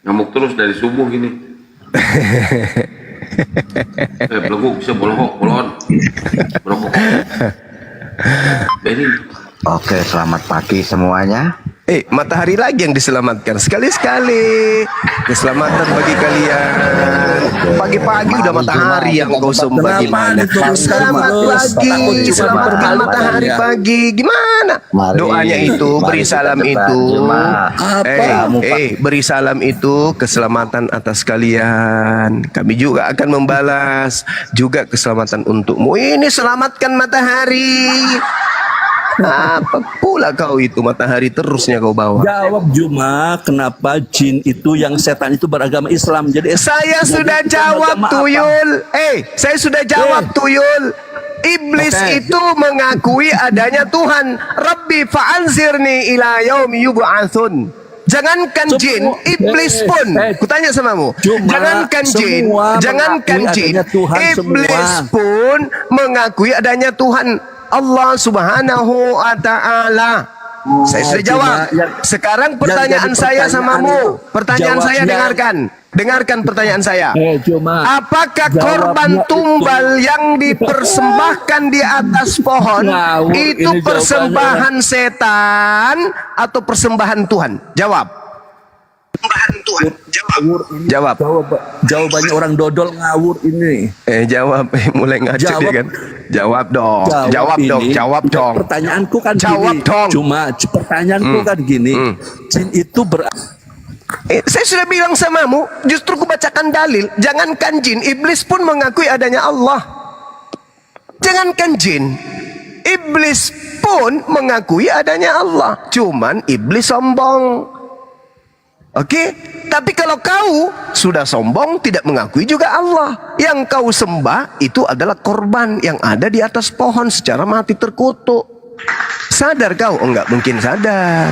Ngamuk terus dari subuh gini. Beleguk, bisa bolon. Beni. Oke, selamat pagi semuanya. Matahari lagi yang diselamatkan. Sekali-sekali keselamatan bagi kalian. Pagi-pagi udah matahari yang kau sembah. Gimana? Selamat pagi, selamatkan matahari pagi. Gimana? Doanya itu, beri salam itu. Beri salam itu keselamatan atas kalian. Kami juga akan membalas juga keselamatan untukmu. Ini selamatkan matahari. Apa pula kau itu matahari terusnya kau bawa? Jawab Juma, kenapa jin itu yang setan itu beragama Islam? Jadi saya sudah jawab Tuyul. Saya sudah jawab Tuyul. Iblis itu mengakui adanya Tuhan. Rabbi fa'anzirni ila yaumi yub'atsun. Jangankan jin, iblis pun. Kutanya samamu. Jangankan jin, iblis pun mengakui adanya Tuhan. Allah Subhanahu wa ta'ala. Saya sudah jawab. Sekarang pertanyaan saya samamu. Pertanyaan saya dengarkan. Dengarkan pertanyaan saya. Apakah korban tumbal yang dipersembahkan di atas pohon itu persembahan setan atau persembahan Tuhan? Jawab. Persembahan Tuhan. Jawab. Jawabannya orang dodol ngawur ini. Jawab. Mulai ngaco dia kan. Jawab dong. Jawab dong. Pertanyaanku kan jawab gini. Dong. Cuma pertanyaanku kan gini. Jin itu saya sudah bilang samamu, justru ku bacakan dalil. Jangankan jin, iblis pun mengakui adanya Allah. Jangankan jin, iblis pun mengakui adanya Allah. Cuman iblis sombong. Oke, tapi kalau kau sudah sombong, tidak mengakui juga Allah. Yang kau sembah itu adalah korban yang ada di atas pohon secara mati terkutuk. Sadar kau? Enggak mungkin sadar.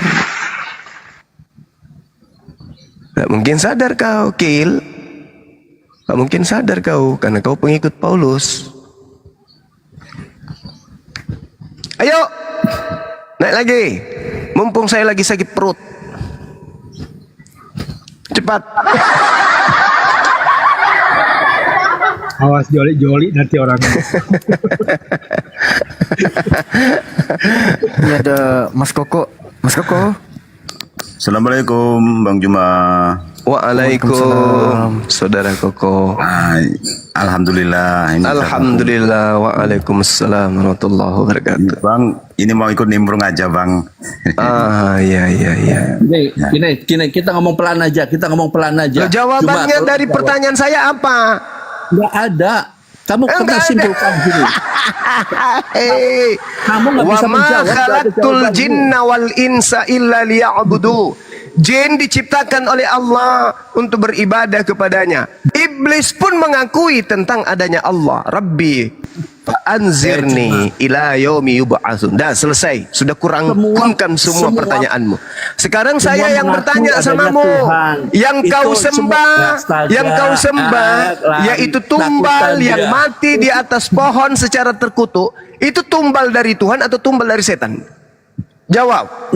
Enggak mungkin sadar kau, Kil. Enggak mungkin sadar kau, karena kau pengikut Paulus. Ayo, naik lagi. Mumpung saya lagi sakit perut. Cepat. Awas joli nanti orangnya. Ini ada Mas Koko. Assalamualaikum Bang Juma. Waalaikumsalam Saudara Koko. Alhamdulillah. Alhamdulillah. Waalaikumsalam warahmatullahi wabarakatuh. Bang, ini mau ikut nimbrung aja Bang. Iya. Gini, kita ngomong pelan aja. Jawabannya dari pertanyaan saya apa? Nggak ada. Kamu pernah simpulkan gini. Kamu nggak Wa bisa ma menjawab. nggak ada khalaqtul jawaban. jinna wal insa illa liya'budu. Jin diciptakan oleh Allah untuk beribadah kepadanya. Iblis pun mengakui tentang adanya Allah. Rabbi fa'anzirni ila yaumi yub'atsun. Dah selesai. Sudah kurangkan semua pertanyaanmu. Sekarang saya yang mengakui bertanya adanya samamu. Tuhan. Yang Itu kau semua- sembah, Astaga. yang kau sembah yaitu tumbal Takutkan yang dia. mati di atas pohon secara terkutuk. Itu tumbal dari Tuhan atau tumbal dari setan? Jawab.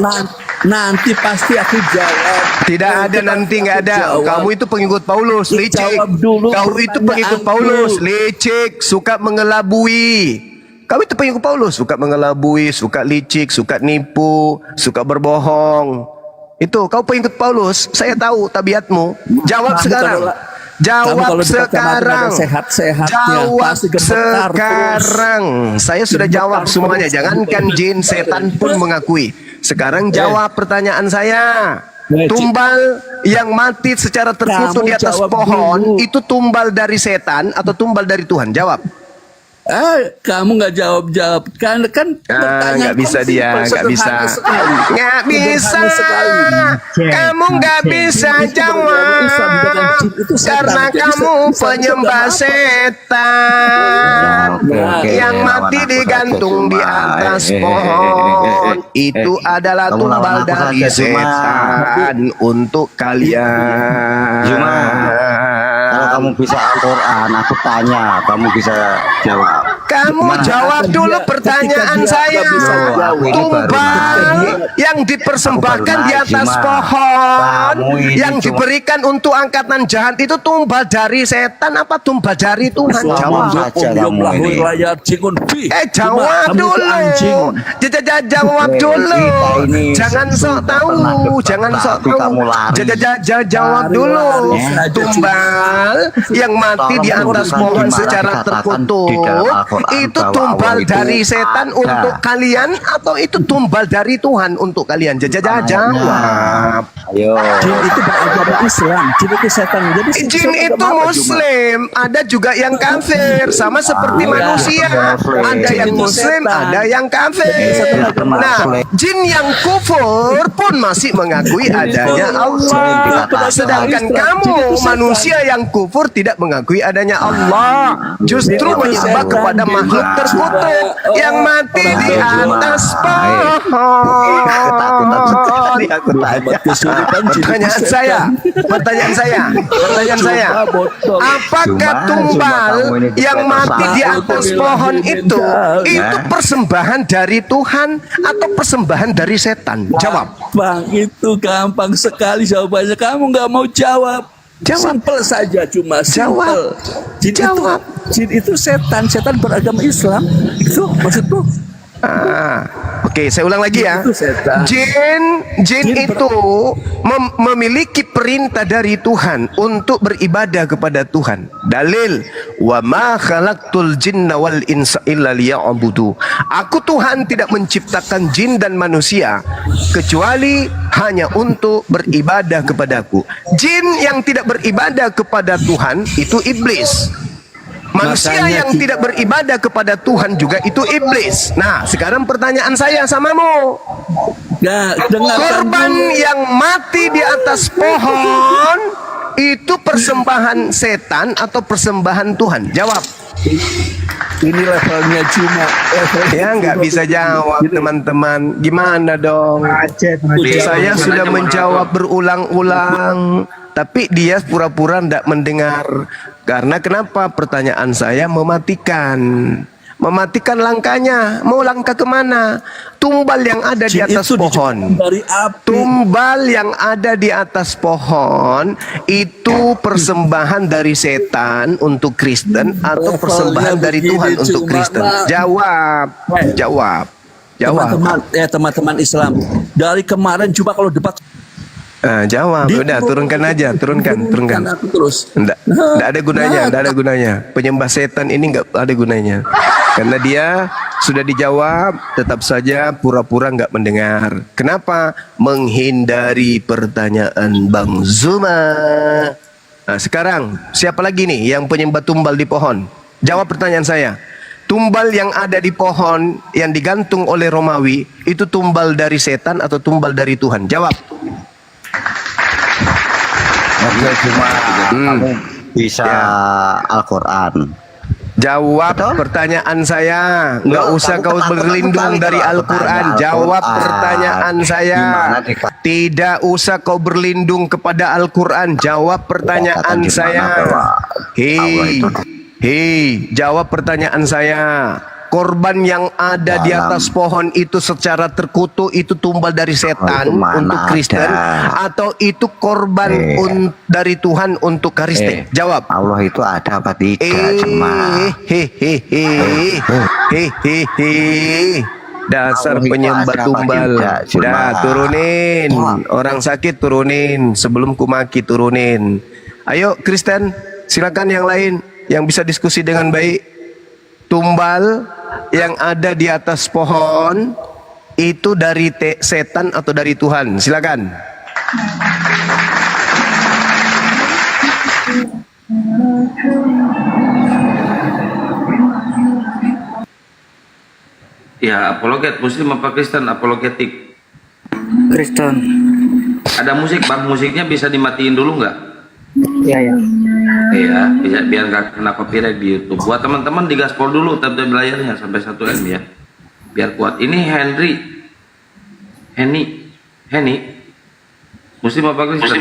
Nanti pasti aku jawab. Tidak ada nanti, nggak ada. Jawab. Kamu itu pengikut Paulus, licik. Jawab dulu Kau itu pengikut pertanyaanku. Paulus, licik, suka mengelabui. Kau itu pengikut Paulus, suka mengelabui, suka licik, suka nipu, suka berbohong. Itu kau pengikut Paulus. Saya tahu tabiatmu. Jawab Kamu sekarang. kalau- Jawab kamu kalau di kacamata sekarang. ada sehat-sehatnya, Jawab pasti gemetar sekarang. Saya sudah Gemetar jawab semuanya. terus. Jangankan jin, setan pun mengakui. Sekarang jawab pertanyaan saya. Tumbal yang mati secara terkutuk Kamu di atas jawab pohon dulu. itu tumbal dari setan atau tumbal dari Tuhan? Jawab. Kamu nggak jawab kan pertanyaan Nggak bisa kamu dia, simpel, nggak bisa. sederhana sekali. Nggak bisa. Sederhana sekali. Kamu nggak bisa Jin itu beragama Islam, jawab bukan jin itu setan. karena Jadi kamu Islam itu penyembah agama apa? setan yang mati lawan aku digantung saja, di Juma. atas Eh, eh, pohon. eh, eh, Itu eh. adalah Kamu tumbal lawan aku dari saja, Juma. setan untuk kalian. Juma, kalau kamu bisa Al-Quran, aku tanya, kamu bisa jawab. Kamu jawab Ketika dulu dia- pertanyaan ketika dia saya. nggak bisa jawab. Tumbal yang dipersembahkan di atas pohon Kamu ini yang cuma- diberikan untuk angkatan jahat itu tumbal dari setan apa tumbal dari Tuhan? Jawab Jawab. saja kamu ini. Jawab dulu. Jawab dulu. Kita ini Jangan sok tahu, pernah debat, jangan sok tapi tahu. kamu lari. Jawab dulu. Tumbal yang mati di Tolong atas urutkan pohon di mana secara dikatakan terkutuk di dalam Al-Quran itu bahwa tumbal Allah itu dari setan ada. untuk kalian atau itu tumbal dari Tuhan untuk kalian? Jawab. Ayo. Jin itu beragama Islam, jin itu setan. Jadi Jin setan itu agama apa, Juma? Muslim, ada juga yang kafir, sama seperti iya, manusia. Muslim. Ada Jin yang itu Muslim, setan. ada yang kafir. Nah, jin yang kufur pun masih mengakui adanya Allah. Sedangkan kamu manusia yang kufur tidak mengakui adanya Allah, justru menyembah kepada makhluk terkutuk yang mati di atas pohon. Pertanyaan saya, apakah tumbal yang mati di atas pohon itu persembahan dari Tuhan atau persembahan dari setan? Jawab. Bang, itu gampang sekali jawabannya. Kamu nggak mau jawab. Simpel saja, cuma simpel. Jin itu setan beragama Islam. Itu maksudku. Oke, saya ulang lagi ya. Itu setan. Jin itu memiliki perintah dari Tuhan untuk beribadah kepada Tuhan. Dalil, wa ma khalaqtul jinna wal insa illa liya'budu. Aku Tuhan tidak menciptakan jin dan manusia kecuali hanya untuk beribadah kepadaku. Jin yang tidak beribadah kepada Tuhan itu iblis. Manusia yang tidak beribadah kepada Tuhan juga itu iblis. Nah, sekarang pertanyaan saya samamu. Nah, dengarkan Korban dulu. yang mati di atas pohon itu persembahan setan atau persembahan Tuhan? Jawab. Ini levelnya cuma Ya nggak bisa jawab teman-teman. Gimana dong? Saya sudah menjawab berulang-ulang, tapi dia pura-pura tidak mendengar. Karena kenapa? Pertanyaan saya mematikan. Mematikan langkahnya. Mau langkah kemana? Tumbal yang ada di Jin atas itu pohon. dari api. Tumbal yang ada di atas pohon itu persembahan dari setan untuk Kristen atau persembahan dari Tuhan untuk Kristen? Jawab. Jawab. Teman-teman Islam. Dari kemarin coba kalau debat Jawab. Udah turunkan aja, turunkan. aku terus. Enggak ada gunanya. Penyembah setan ini enggak ada gunanya. Karena dia sudah dijawab, tetap saja pura-pura enggak mendengar. Kenapa? Menghindari pertanyaan Bang Zuma. Nah, sekarang siapa lagi nih yang penyembah tumbal di pohon? Jawab pertanyaan saya. Tumbal yang ada di pohon yang digantung oleh Romawi itu tumbal dari setan atau tumbal dari Tuhan? Jawab. Oke, cuma kamu bisa Al-Quran. Jawab pertanyaan saya. Nggak usah kau berlindung dari Al-Quran. Jawab pertanyaan saya. Tidak usah kau berlindung kepada Al-Quran. Jawab pertanyaan saya. Hei, jawab pertanyaan saya. Korban yang ada di atas pohon itu secara terkutuk itu tumbal dari setan untuk Kristen atau itu korban dari Tuhan untuk Kristen? Jawab. Allah itu ada apa tidak, Jemaah? Dasar penyembah tumbal. Dah, turunin. Orang sakit turunin. Sebelum kumaki turunin. Ayo Kristen, silakan yang lain yang bisa diskusi dengan baik. Tumbal yang ada di atas pohon itu dari setan atau dari Tuhan? Silakan. Ya, apologet Muslim apa Kristen? Apologetik. Kristen. Ada musik bang, musiknya bisa dimatiin dulu nggak? Iya ya. Iya, bisa biar nggak kena copyright di YouTube. Buat teman-teman digaspol dulu tab layarnya sampai 1 M ya, biar kuat. Ini Henny, Muslim apa Kristen?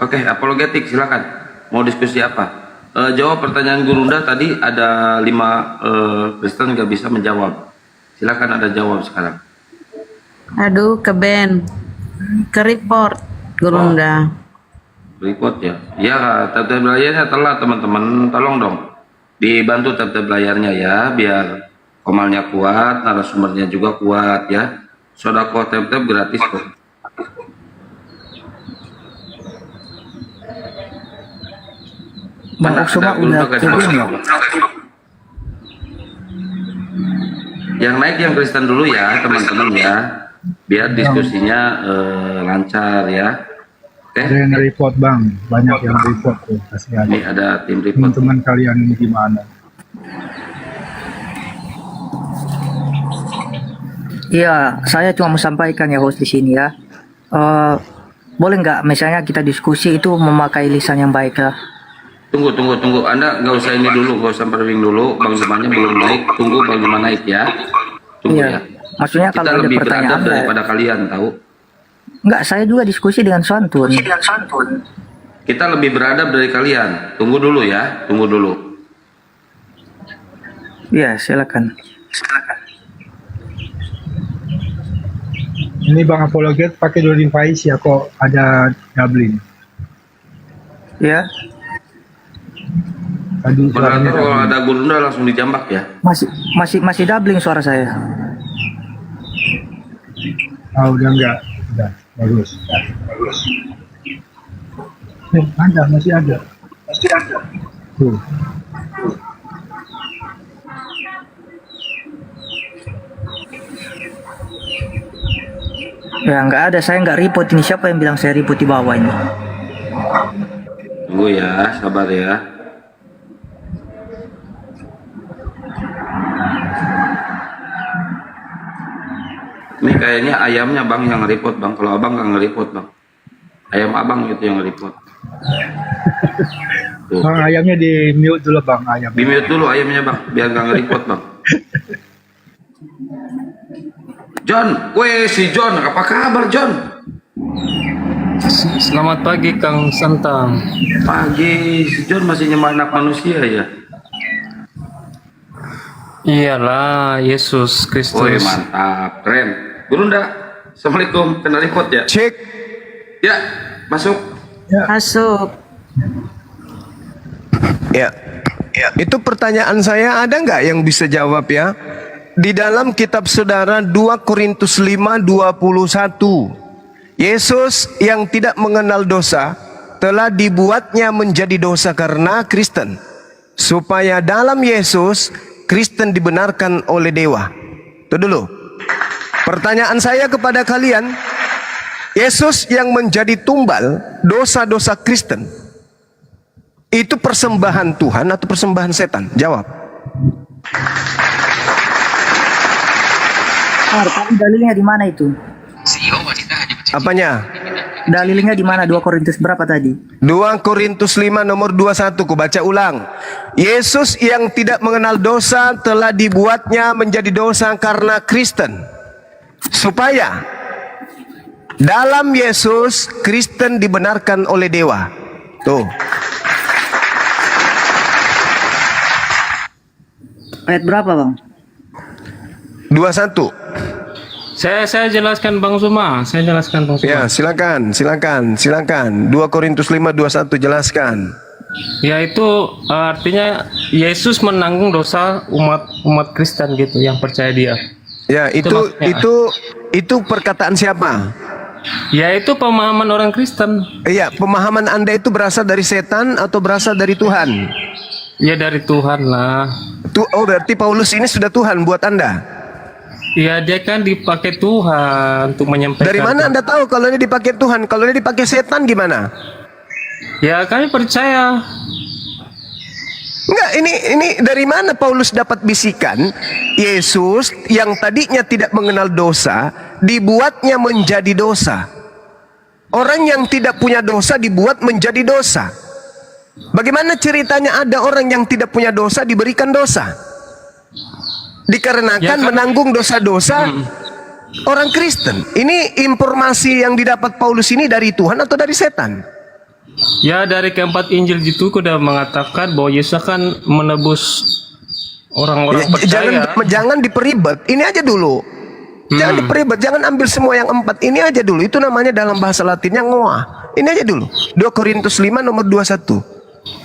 Oke, apologetik silakan. Mau diskusi apa? Jawab pertanyaan Gurunda tadi ada 5 Kristen nggak bisa menjawab. Silakan ada jawab sekarang. Aduh, ke band. Ke report, Gurunda. Report ya. Ya, tab layarnya telat teman-teman. Tolong dong dibantu tab layarnya ya, biar komalnya kuat, narasumbernya juga kuat ya. Sodako tab gratis kok. Mana ada Gurunda gak dimasuk? Yang naik yang Kristen dulu ya teman-teman ya, biar diskusinya lancar ya. Ada yang report bang, banyak yang report tuh. Kasihan. Ini ada tim report. Teman-teman kalian ini gimana? Iya, saya cuma mau sampaikan ya host di sini ya. Boleh nggak misalnya kita diskusi itu memakai lisan yang baik ya? Tunggu. Anda nggak usah ini dulu, nggak usah briefing dulu. Bang Jumannya belum naik. Tunggu Bang Juman naik ya. Tunggu Iya. ya. Maksudnya Kita kalau ada lebih pertanyaan beradab daripada kalian tahu. Enggak, saya juga diskusi dengan santun. Kita lebih beradab dari kalian. Tunggu dulu ya. Tunggu dulu. Iya, silakan. Ini bang apologet pakai 2 device ya, kok ada doubling. Ya, Tadi Moderator suaranya kalau doubling. ada Gurunda langsung dijambak ya. masih doubling suara saya. Ah, udah enggak. Udah, bagus. Ada, masih ada. Tuh. Ya nggak ada, saya nggak report ini. Siapa yang bilang saya report di bawah ini? Tunggu ya, sabar ya. Ini kayaknya ayamnya bang yang nge-report bang. Kalau abang nggak nge-report bang. Ayam abang itu yang nge-report. Tuh. Bang, ayamnya di mute dulu bang, ayam. Di mute dulu ayamnya bang, biar nggak nge-report bang. John, si John, apa kabar John? Selamat pagi Kang Santang. Pagi, si John masih nyembah anak manusia ya? Iyalah, Yesus Kristus. Woi mantap, keren. Gurunda, assalamualaikum, kena report ya? Cek. Ya, masuk. Masuk. Ya. Itu pertanyaan saya, ada nggak yang bisa jawab ya? Di dalam kitab saudara 2 Korintus 5:21, Yesus yang tidak mengenal dosa telah dibuatnya menjadi dosa karena Kristen, supaya dalam Yesus Kristen dibenarkan oleh dewa. Itu dulu. Pertanyaan saya kepada kalian, Yesus yang menjadi tumbal dosa-dosa Kristen, itu persembahan Tuhan atau persembahan setan? Jawab. Tapi dalilnya di mana itu? Apanya? Dalilnya di mana? 2 Korintus berapa tadi? 2 Korintus 5 nomor 21, ku baca ulang. Yesus yang tidak mengenal dosa telah dibuatnya menjadi dosa karena Kristen, supaya dalam Yesus Kristen dibenarkan oleh dewa. Tuh. Ayat berapa, Bang? 21. Saya jelaskan Bang Suma. Ya, silakan. 2 Korintus 5 21 jelaskan. Ya itu artinya Yesus menanggung dosa umat Kristen gitu yang percaya dia. Ya, itu perkataan siapa? Ya itu pemahaman orang Kristen. Iya, pemahaman Anda itu berasal dari setan atau berasal dari Tuhan? Ya dari Tuhan lah. Oh, berarti Paulus ini sudah Tuhan buat Anda? Ya dia kan dipakai Tuhan untuk menyampaikan. Dari mana Anda tahu kalau ini dipakai Tuhan? Kalau ini dipakai setan gimana? Ya kami percaya. Enggak, ini dari mana Paulus dapat bisikan Yesus yang tadinya tidak mengenal dosa dibuatnya menjadi dosa. Orang yang tidak punya dosa dibuat menjadi dosa. Bagaimana ceritanya ada orang yang tidak punya dosa diberikan dosa? Dikarenakan Ya, kan, menanggung dosa-dosa orang Kristen. Ini informasi yang didapat Paulus ini dari Tuhan atau dari setan? Ya dari keempat Injil itu sudah mengatakan bahwa Yesus akan menebus orang-orang percaya. Jangan diperibet. Ini aja dulu. Jangan diperibet. Jangan ambil semua yang 4. Ini aja dulu. Itu namanya dalam bahasa Latinnya ngoa. Ini aja dulu. 2 Korintus 5 nomor 21.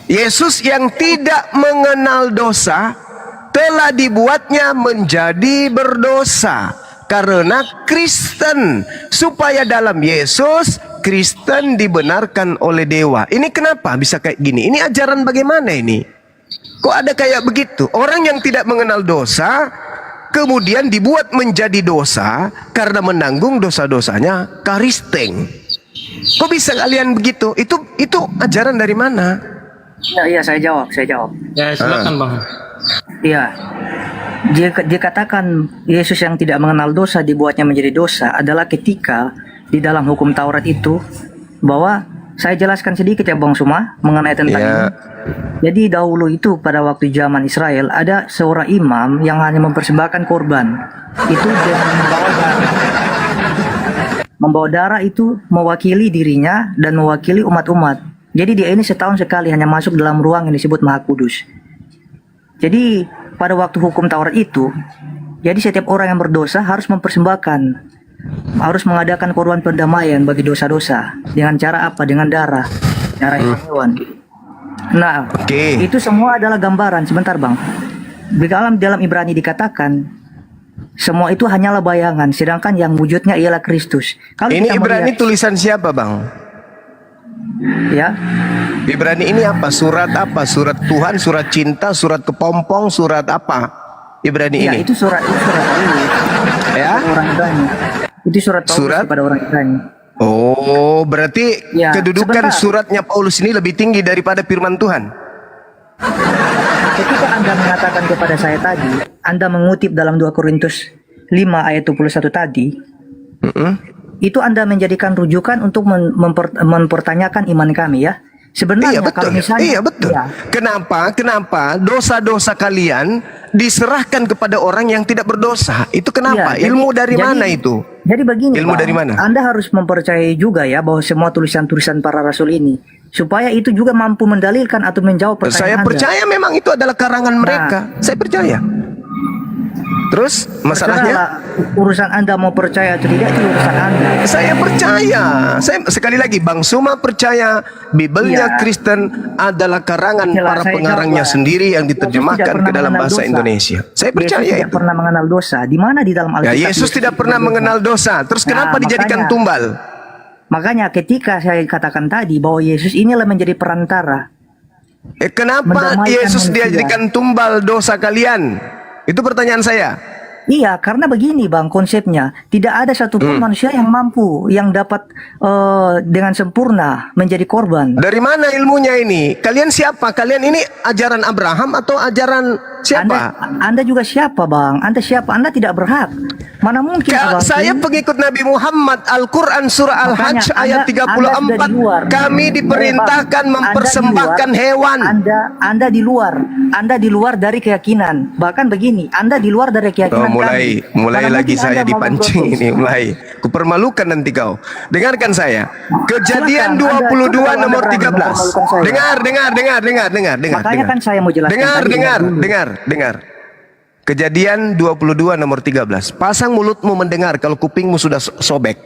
Yesus yang tidak mengenal dosa telah dibuatnya menjadi berdosa karena Kristen, supaya dalam Yesus Kristen dibenarkan oleh dewa. Ini kenapa bisa kayak gini? Ini ajaran bagaimana ini? Kok ada kayak begitu? Orang yang tidak mengenal dosa kemudian dibuat menjadi dosa karena menanggung dosa-dosanya Kristen. Kok bisa kalian begitu? Itu ajaran dari mana? Iya, saya jawab. Ya silakan Bang. Iya. Dia katakan Yesus yang tidak mengenal dosa dibuatnya menjadi dosa adalah ketika di dalam hukum Taurat itu bahwa saya jelaskan sedikit ya Bang Suma mengenai tentang ini. Jadi dahulu itu pada waktu zaman Israel ada seorang imam yang hanya mempersembahkan korban. Itu dengan membawa darah itu mewakili dirinya dan mewakili umat-umat. Jadi dia ini setahun sekali hanya masuk dalam ruang yang disebut Maha Kudus. Jadi pada waktu hukum Taurat itu, jadi setiap orang yang berdosa harus mempersembahkan, harus mengadakan korban pendamaian bagi dosa-dosa. Dengan cara apa? Dengan darah hewan. Nah, itu semua adalah gambaran. Sebentar Bang. Dalam Ibrani dikatakan semua itu hanyalah bayangan, sedangkan yang wujudnya ialah Kristus. Kalau ini kita Ibrani melihat, tulisan siapa Bang? Ya. Ibrani ini apa? Surat apa? Surat Tuhan, surat cinta, surat kepompong, surat apa? Ibrani Ya, ini. itu surat Paulus. Ya? Orang Ibrani. Itu surat Paulus kepada orang Ibrani. Oh, berarti Ya, kedudukan sebentar. suratnya Paulus ini lebih tinggi daripada firman Tuhan. Ketika Anda mengatakan kepada saya tadi, Anda mengutip dalam 2 Korintus 5 ayat 21 tadi, itu Anda menjadikan rujukan untuk mempertanyakan iman kami ya. Sebenarnya kalau misalnya Iya betul. Ya, Kenapa dosa-dosa kalian diserahkan kepada orang yang tidak berdosa? Itu kenapa? Iya, Ilmu dari mana itu? Jadi begini, Ilmu Bang, dari mana? Anda harus mempercayai juga ya bahwa semua tulisan-tulisan para rasul ini supaya itu juga mampu mendalilkan atau menjawab pertanyaan Saya Anda. percaya memang itu adalah karangan mereka. Saya percaya. Terus masalahnya? Terserahlah, urusan Anda mau percaya atau tidak itu urusan Anda. Saya percaya. Saya sekali lagi Bang Suma percaya Bibelnya Iya. Kristen adalah karangan Jelas, para saya pengarangnya jawab. sendiri yang Yesus diterjemahkan tidak ke pernah dalam mengenal bahasa dosa. Indonesia. Saya percaya Yesus tidak itu. pernah mengenal dosa. Di mana di dalam Ya, Alkitab? Yesus tidak pernah mengenal dosa. Terus kenapa dijadikan makanya- tumbal? Makanya ketika saya katakan tadi bahwa Yesus inilah menjadi perantara. Kenapa Mendamaikan Yesus manusia. dijadikan tumbal dosa kalian? Itu pertanyaan saya. Iya, karena begini Bang konsepnya, tidak ada satupun manusia yang mampu, yang dapat dengan sempurna menjadi korban. Dari mana ilmunya ini? Kalian siapa? Kalian ini ajaran Abraham atau ajaran siapa? Anda juga siapa Bang? Anda siapa? Anda tidak berhak. Mana mungkin Abang? Saya pengikut Nabi Muhammad. Al-Quran surah Al-Hajj ayat 34. Kami diperintahkan mempersembahkan hewan. Anda di luar. Anda di luar dari keyakinan. Bahkan begini, Anda di luar dari keyakinan. Mulai lagi saya dipancing ini, mulai. Kupermalukan nanti kau. Dengarkan saya. Kejadian 22 nomor 13. Dengar. Makanya kan saya mau jelaskan. Dengar. Kejadian 22 nomor 13. Pasang mulutmu mendengar kalau kupingmu sudah sobek.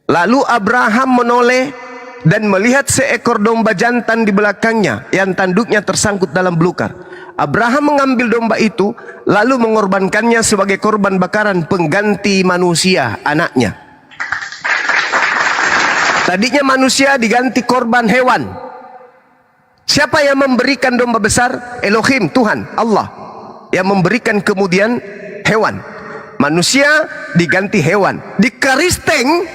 Lalu Abraham menoleh dan melihat seekor domba jantan di belakangnya yang tanduknya tersangkut dalam belukar. Abraham mengambil domba itu lalu mengorbankannya sebagai korban bakaran pengganti manusia anaknya. Tadinya manusia diganti korban hewan. Siapa yang memberikan domba besar? Elohim, Tuhan, Allah. Yang memberikan kemudian hewan. Manusia diganti hewan. Di Kristen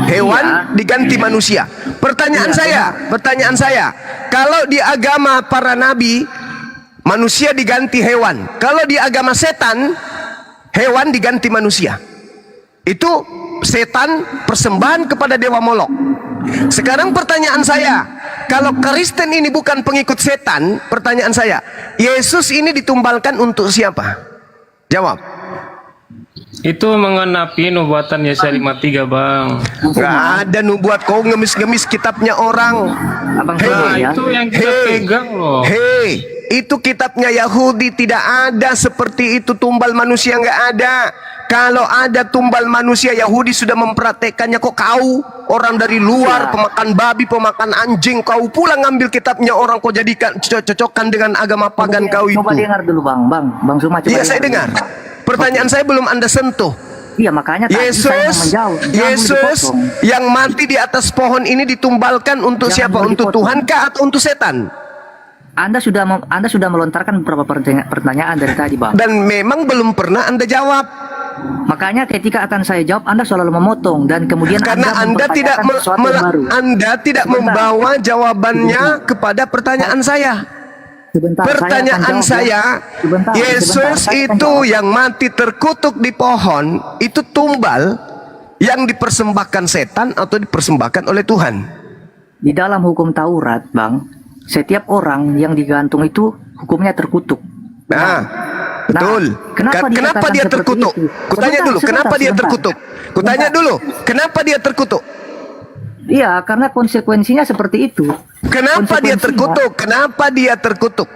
hewan diganti manusia. Pertanyaan saya, kalau di agama para nabi manusia diganti hewan. Kalau di agama setan, hewan diganti manusia. Itu setan persembahan kepada dewa Molok. Sekarang pertanyaan saya, kalau Kristen ini bukan pengikut setan, pertanyaan saya, Yesus ini ditumbalkan untuk siapa? Jawab. Itu menggenapi nubuatan Yesaya 53 Bang. Gak ada nubuat, kau ngemis-ngemis kitabnya orang. Itu yang kita pegang loh. Itu kitabnya Yahudi, tidak ada seperti itu tumbal manusia, nggak ada. Kalau ada tumbal manusia, Yahudi sudah mempraktekannya. Kok kau orang dari luar, pemakan babi, pemakan anjing, kau pulang ngambil kitabnya orang, kau jadikan cocokkan dengan agama pagan kau itu. Coba dengar dulu Bang Suma. Iya, saya dengar. Pertanyaan saya belum Anda sentuh. Iya, makanya Yesus yang mati di atas pohon ini ditumbalkan untuk siapa? Untuk Tuhan kah atau untuk setan? Anda sudah melontarkan beberapa pertanyaan dari tadi, Bang. Dan memang belum pernah Anda jawab. Makanya ketika akan saya jawab, Anda selalu memotong dan kemudian karena Anda tidak membawa jawabannya kepada pertanyaan saya. Pertanyaan saya, Yesus itu yang mati terkutuk di pohon, itu tumbal yang dipersembahkan setan atau dipersembahkan oleh Tuhan? Di dalam hukum Taurat, Bang, setiap orang yang digantung itu hukumnya terkutuk. Betul. Kenapa dia terkutuk? Kutanya dulu, kenapa dia terkutuk? Kutanya dulu, kenapa dia terkutuk? Iya, karena konsekuensinya seperti itu. Kenapa dia terkutuk? Kenapa dia terkutuk?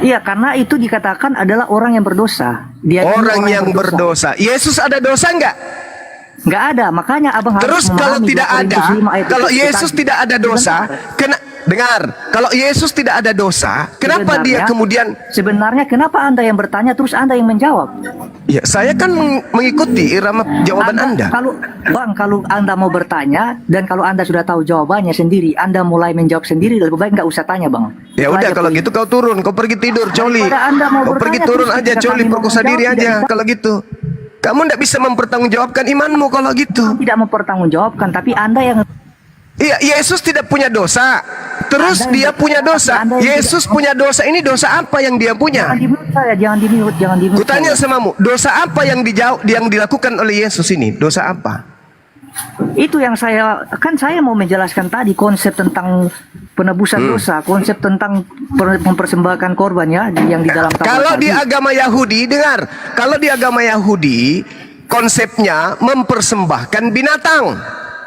Iya, karena itu dikatakan adalah orang yang berdosa. Orang yang berdosa. Yesus ada dosa enggak? Enggak ada, makanya abang terus harus kalau tidak ada, kalau Yesus tidak ada dosa, kalau Yesus tidak ada dosa, kenapa dia kemudian? Sebenarnya kenapa Anda yang bertanya terus Anda yang menjawab? Ya, saya kan mengikuti irama jawaban Anda. Kalau Anda mau bertanya dan kalau Anda sudah tahu jawabannya sendiri, Anda mulai menjawab sendiri, lebih baik nggak usah tanya, Bang. Ya udah, kalau gitu kau turun, kau pergi tidur, Coli. Kau pergi turun aja, Coli, perkosa diri aja. Kalau gitu, kamu tidak bisa mempertanggungjawabkan imanmu kalau gitu. Tidak mempertanggungjawabkan, tapi Anda yang... Iya, Yesus tidak punya dosa. Terus dia punya dosa. Yesus punya dosa. Ini dosa apa yang dia punya? Jangan di mute. Kutanya samamu, dosa apa yang dilakukan oleh Yesus ini? Dosa apa? Itu yang saya mau menjelaskan tadi, konsep tentang penebusan dosa, konsep tentang mempersembahkan korban ya, yang di dalam Taurat. Kalau di agama Yahudi, dengar, kalau di agama Yahudi konsepnya mempersembahkan binatang.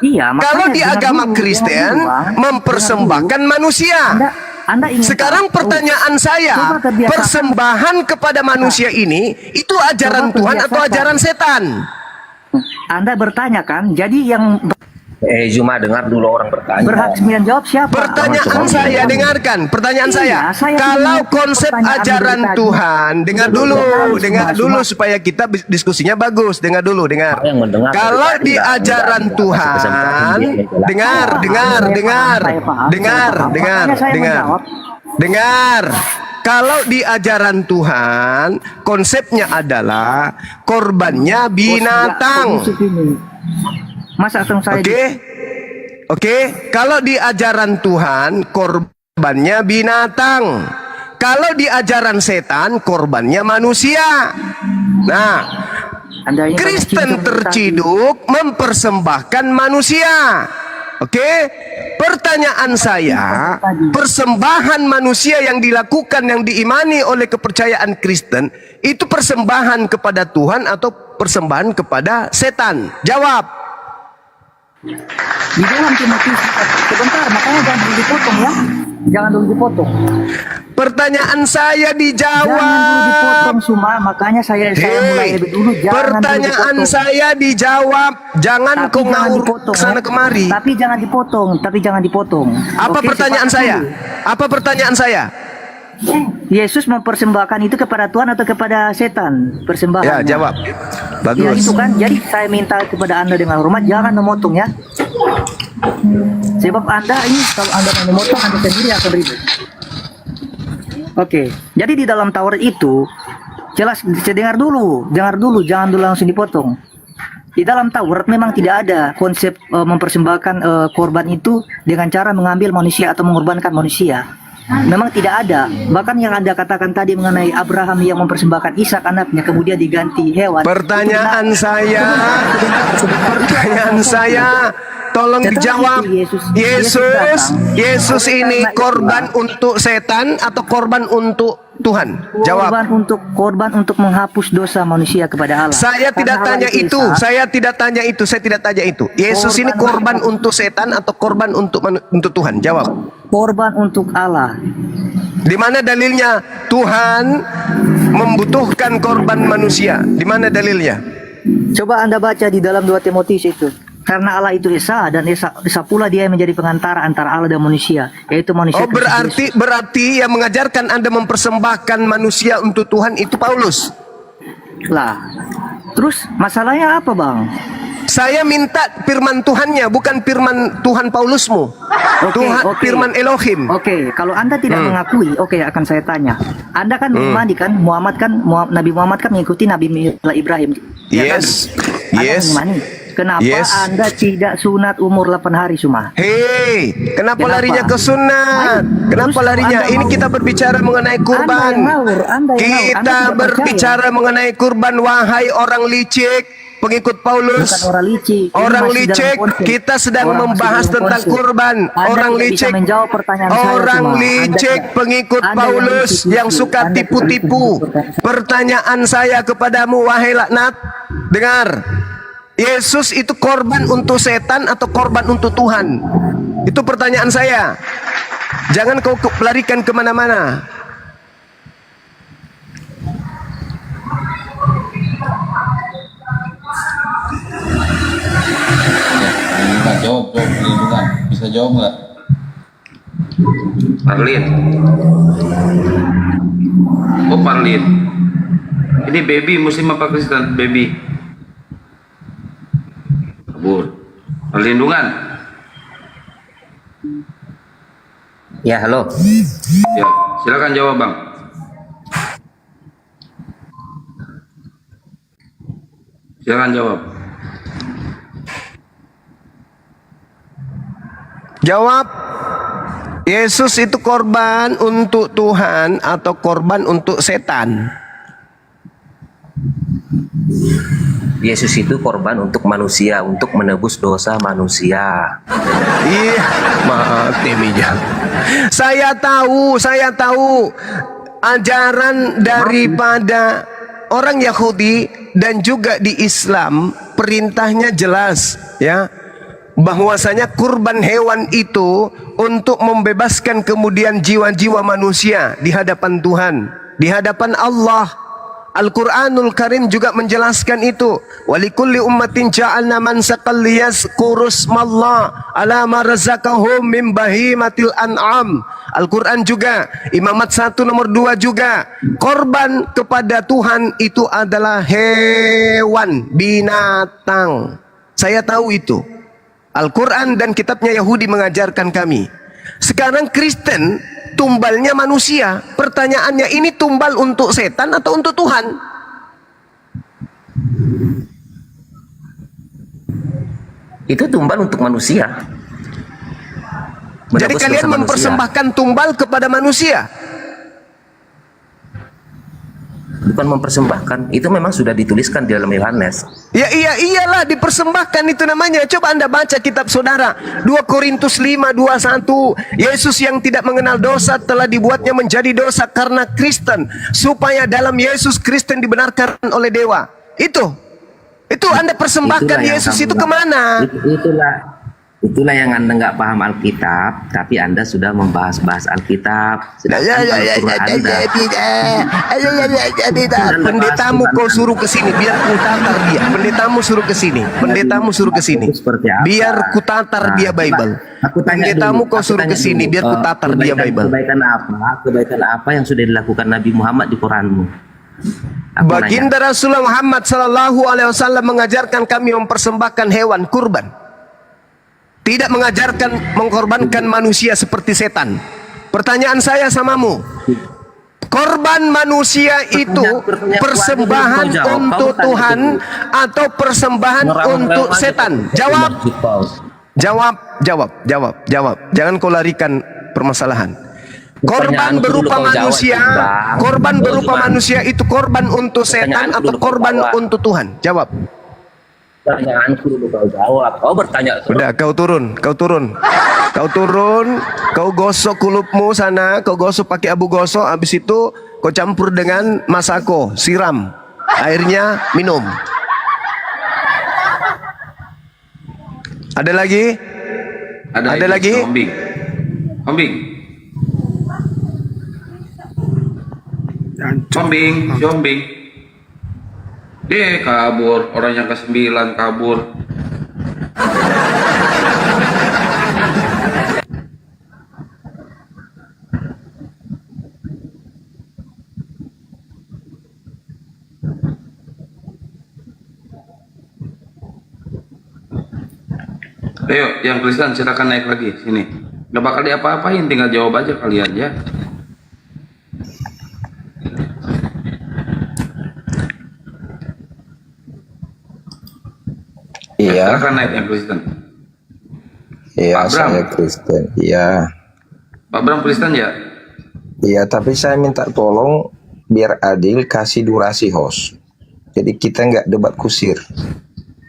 Iya, kalau di agama Kristen mempersembahkan manusia. Anda ingin sekarang pertanyaan saya, persembahan kepada manusia ini itu ajaran Tuhan atau ajaran setan? Anda bertanya kan, jadi yang Zuma, dengar dulu orang bertanya. Berhak menjawab siapa? Pertanyaan saya, dengarkan. Pertanyaan saya, kalau konsep ajaran Tuhan, dengar dulu supaya kita diskusinya bagus. Dengar. Kalau di ajaran Tuhan, dengar. Kalau di ajaran Tuhan, konsepnya adalah korbannya binatang. Masa saya Oke, kalau di ajaran Tuhan korbannya binatang. Kalau di ajaran setan korbannya manusia. Nah, Kristen terciduk mempersembahkan manusia. Oke, pertanyaan saya, persembahan manusia yang dilakukan, yang diimani oleh kepercayaan Kristen, itu persembahan kepada Tuhan atau persembahan kepada setan? Jawab. Di dalam Timotius, sebentar, makanya jangan dulu dipotong ya. Jangan dulu dipotong. Pertanyaan saya dijawab. Jangan dulu dipotong Suma, makanya saya mulai lebih dulu. Pertanyaan saya dijawab. Jangan kau ngawur sana kemari. Tapi jangan dipotong. Apa pertanyaan saya? Apa pertanyaan saya? Yesus mempersembahkan itu kepada Tuhan atau kepada setan? Persembahan. Ya, jawab. Bagus. Ya, itu kan. Jadi saya minta kepada Anda dengan hormat jangan memotong ya. Sebab Anda ini kalau Anda memotong Anda sendiri akan ribut. Oke. Jadi di dalam Taurat itu jelas, dengar dulu, jangan dulu langsung dipotong. Di dalam Taurat memang tidak ada konsep mempersembahkan korban itu dengan cara mengambil manusia atau mengorbankan manusia. Memang tidak ada. Bahkan yang Anda katakan tadi mengenai Abraham yang mempersembahkan Ishak anaknya kemudian diganti hewan. Pertanyaan saya, tolong dijawab. Yesus ini korban untuk setan atau korban untuk Tuhan? Jawab. Korban untuk menghapus dosa manusia kepada Allah. Saya tidak tanya itu. Yesus ini korban untuk setan atau korban untuk Tuhan? Jawab. Korban untuk Allah. Di mana dalilnya Tuhan membutuhkan korban manusia? Di mana dalilnya? Coba Anda baca di dalam 2 Timotius itu. Karena Allah itu Esa dan Esa pula dia menjadi pengantara antara Allah dan manusia, yaitu manusia. Oh, berarti yang mengajarkan Anda mempersembahkan manusia untuk Tuhan itu Paulus. Lah. Terus masalahnya apa, Bang? Saya minta firman Tuhannya, bukan firman Tuhan Paulusmu. Firman Elohim. Oke, kalau Anda tidak mengakui, akan saya tanya. Anda kan mengimani kan Nabi Muhammad kan mengikuti Nabi Ibrahim. Yes. Kan? Yes. Kenapa Anda tidak sunat umur 8 hari Suma? Hei, kenapa larinya ke sunat? Kenapa larinya? Ini kita berbicara mengenai kurban. Kita berbicara mengenai kurban, wahai orang licik, pengikut Paulus. Orang licik, kita sedang membahas tentang kurban. Orang licik, pengikut Paulus yang suka tipu-tipu. Pertanyaan saya kepadamu, wahai laknat, dengar. Yesus itu korban untuk setan atau korban untuk Tuhan? Itu pertanyaan saya. Jangan kau pelarikan kemana-mana. Jawab perlindungan. Bisa jawab nggak? Parlin. Oh, Parlin. Ini baby muslim apa Kristen? Baby. Perlindungan. Ya, halo. Ya, silakan jawab, Bang. Silakan jawab. Jawab. Yesus itu korban untuk Tuhan atau korban untuk setan? Yesus itu korban untuk manusia, untuk menebus dosa manusia. Iya, mati mijang. Saya tahu ajaran daripada orang Yahudi dan juga di Islam, perintahnya jelas ya, bahwasanya kurban hewan itu untuk membebaskan kemudian jiwa-jiwa manusia di hadapan Tuhan, di hadapan Allah. Al-Quranul Karim juga menjelaskan itu. Walikulli ummatin ja'alna mansaqan liyazkurusmallah ala ma razaqahum min bahimatil an'am. Al-Quran juga, Imamat 1 nomor 2 juga. Korban kepada Tuhan itu adalah hewan, binatang. Saya tahu itu. Al-Quran dan kitabnya Yahudi mengajarkan kami. Sekarang Kristen, tumbalnya manusia. Pertanyaannya, ini tumbal untuk setan atau untuk Tuhan? Itu tumbal untuk manusia. Jadi Menebus kalian dosa manusia. mempersembahkan tumbal kepada manusia. Bukan mempersembahkan, itu memang sudah dituliskan di dalam Yohanes. Ya iyalah dipersembahkan itu namanya. Coba Anda baca kitab saudara 2 Korintus 5:21. Yesus yang tidak mengenal dosa telah dibuatnya menjadi dosa karena Kristen, supaya dalam Yesus Kristen dibenarkan oleh Dewa. Itu Anda persembahkan Itulah yang Yesus kamu itu nggak- kemana? Itulah yang Anda nggak paham Alkitab, tapi Anda sudah membahas-bahas Alkitab. Sedangkan Al-Quran Pendetamu kau suruh ke sini biar ku tatar dia. Pendetamu suruh ke sini. Pendetamu suruh ke sini. Seperti apa? Biar ku tatar dia Bible. Aku tanya Pendetamu dulu, kau aku suruh tanya ke sini dulu, biar ku tatar dia Bible. Kebaikan apa yang sudah dilakukan Nabi Muhammad di Quranmu? Aku Baginda Rasulullah Muhammad sallallahu alaihi wasallam mengajarkan kami mempersembahkan hewan kurban. Tidak mengajarkan mengkorbankan manusia seperti setan. Pertanyaan saya samamu, korban manusia itu persembahan untuk Tuhan atau persembahan untuk setan? Jawab. Jangan kau larikan permasalahan. Korban berupa manusia itu korban untuk setan atau korban untuk Tuhan? Jawab. Pertanyaanku dulu kau jawab. Kau bertanya terus. Udah, kau turun. Kau gosok kulupmu sana, kau gosok pakai abu gosok, habis itu kau campur dengan masako, siram. Airnya minum. Ada lagi? Ada lagi? Hombing. Dia kabur, orang yang ke-9 kabur. Ayo, yang Kristen silakan naik lagi sini. Gak bakal diapa-apain, tinggal jawab aja kalian ya. Iya. Silakan naik yang Kristen. Iya, Pak Bram. saya Kristen. Iya. Pak Bram Kristen ya? Iya, tapi saya minta tolong biar adil kasih durasi host. Jadi kita nggak debat kusir.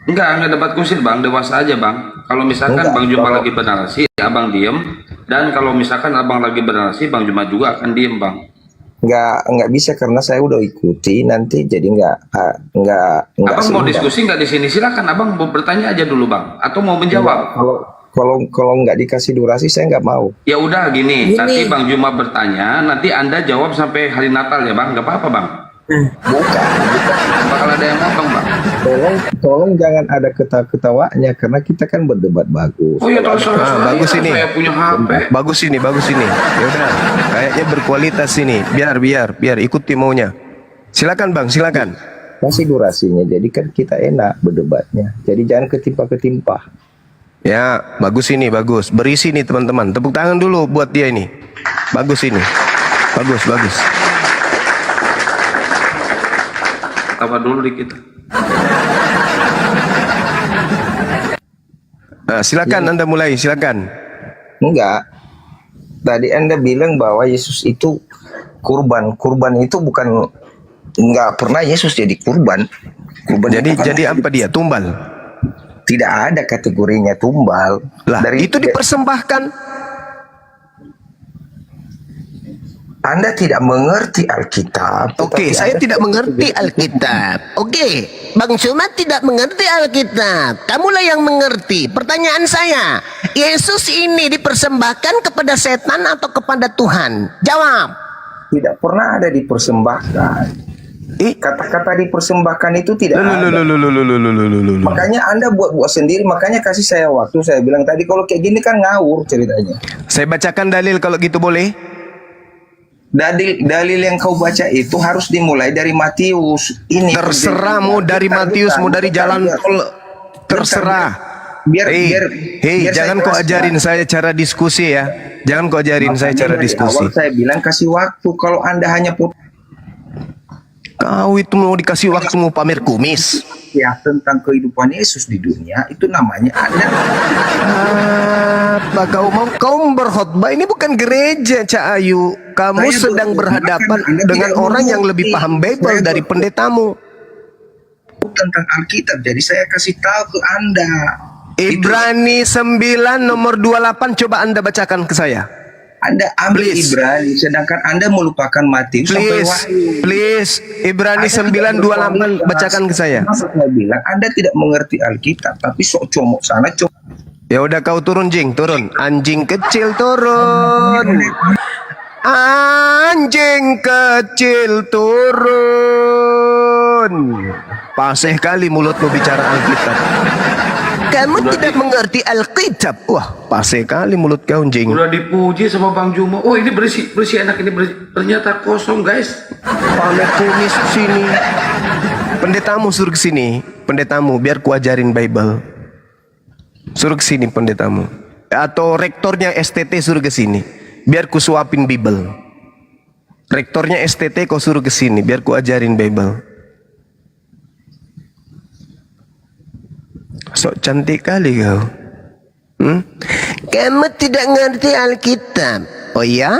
Enggak debat kusir bang, dewasa aja bang. Kalau misalkan Enggak, Bang Juma kalau- lagi bernarasi, abang diem. Dan kalau misalkan abang lagi bernarasi, Bang Juma juga akan diem bang. Nggak bisa karena saya udah ikuti nanti jadi nggak Abang mau seimbang. diskusi nggak di sini? Silakan abang mau bertanya aja dulu bang, atau mau menjawab. Kalau nggak dikasih durasi saya nggak mau. Ya udah gini, nanti Bang Juma bertanya, nanti Anda jawab sampai hari Natal ya bang, nggak apa-apa bang. Bukan. Bakal ada yang motong bang. Tolong jangan ada ketawa-ketawanya karena kita kan berdebat bagus. Oh ya terserah. Bagus ini. Saya punya HP. Bagus ini. Ya udah, kayaknya berkualitas ini. Biar ikuti maunya. Silakan Bang, silakan. Kasih durasinya jadi kan kita enak berdebatnya. Jadi jangan ketimpa-ketimpa. Ya, bagus ini, bagus. Berisi nih teman-teman. Tepuk tangan dulu buat dia ini. Bagus ini. Bagus. Ketawa dulu dikit. Nah, silakan Anda mulai, silakan. Enggak. Tadi Anda bilang bahwa Yesus itu kurban. Kurban itu bukan, enggak pernah Yesus jadi kurban. Jadi apa dia? Tumbal. Tidak ada kategorinya tumbal. Lah, itu dipersembahkan. Anda tidak mengerti Alkitab. Oke, saya tidak mengerti Alkitab. Oke, Bang Juma tidak mengerti Alkitab. Kamulah yang mengerti. Pertanyaan saya, Yesus ini dipersembahkan kepada setan atau kepada Tuhan? Jawab. Tidak pernah ada dipersembahkan. Kata-kata dipersembahkan itu tidak ada. Makanya Anda buat-buat sendiri. Makanya kasih saya waktu. Saya bilang tadi kalau kayak gini kan ngawur ceritanya. Saya bacakan dalil kalau gitu boleh? Dalil yang kau baca itu harus dimulai dari Matius. Ini terserah mau dari Matius, mau dari jalan tol, terserah. Hei, jangan kau ajarin saya cara diskusi ya. Jangan kau ajarin saya cara diskusi. Awal saya bilang kasih waktu. Kalau Anda hanya Kau itu mau dikasih waktu mau pamer kumis. ya tentang kehidupan Yesus di dunia, itu namanya Anda. Apa kau mau? Kau berkhotbah, ini bukan gereja, Cak Ayu. Kamu Saya sedang berkhotbah, berhadapan Anda dengan tidak orang yang mengerti. lebih paham Bible Saya dari pendetamu. Tentang Alkitab, jadi saya kasih tahu ke Anda. Ibrani 9 nomor 28, coba Anda bacakan ke saya. Anda ambil Please. Ibrani, sedangkan Anda melupakan Matius sampai Wahyu. Please, Ibrani 9:28 bacakan ke saya. Saya bilang Anda tidak mengerti Alkitab, tapi sok comok sana comok. Ya udah kau turun, Jing, turun. Anjing kecil turun. Anjing kecil turun. Paseh kali mulutmu bicara Alkitab. Kamu tidak mengerti Alkitab. Wah, paseh kali mulut kau, Jing. Udah dipuji sama Bang Jumo. Oh, ini bersih enak, ini bersih. Ternyata kosong, guys. Pamer kumis sini. Pendetamu suruh ke sini. Pendetamu biar ku ajarin Bible. Suruh ke sini pendetamu. Atau rektornya STT suruh ke sini. Biar ku suapin Bible. Rektornya STT kau suruh ke sini biar ku ajarin Bible. Sok cantik kali kau. Kamu tidak ngerti Alkitab. Oh ya?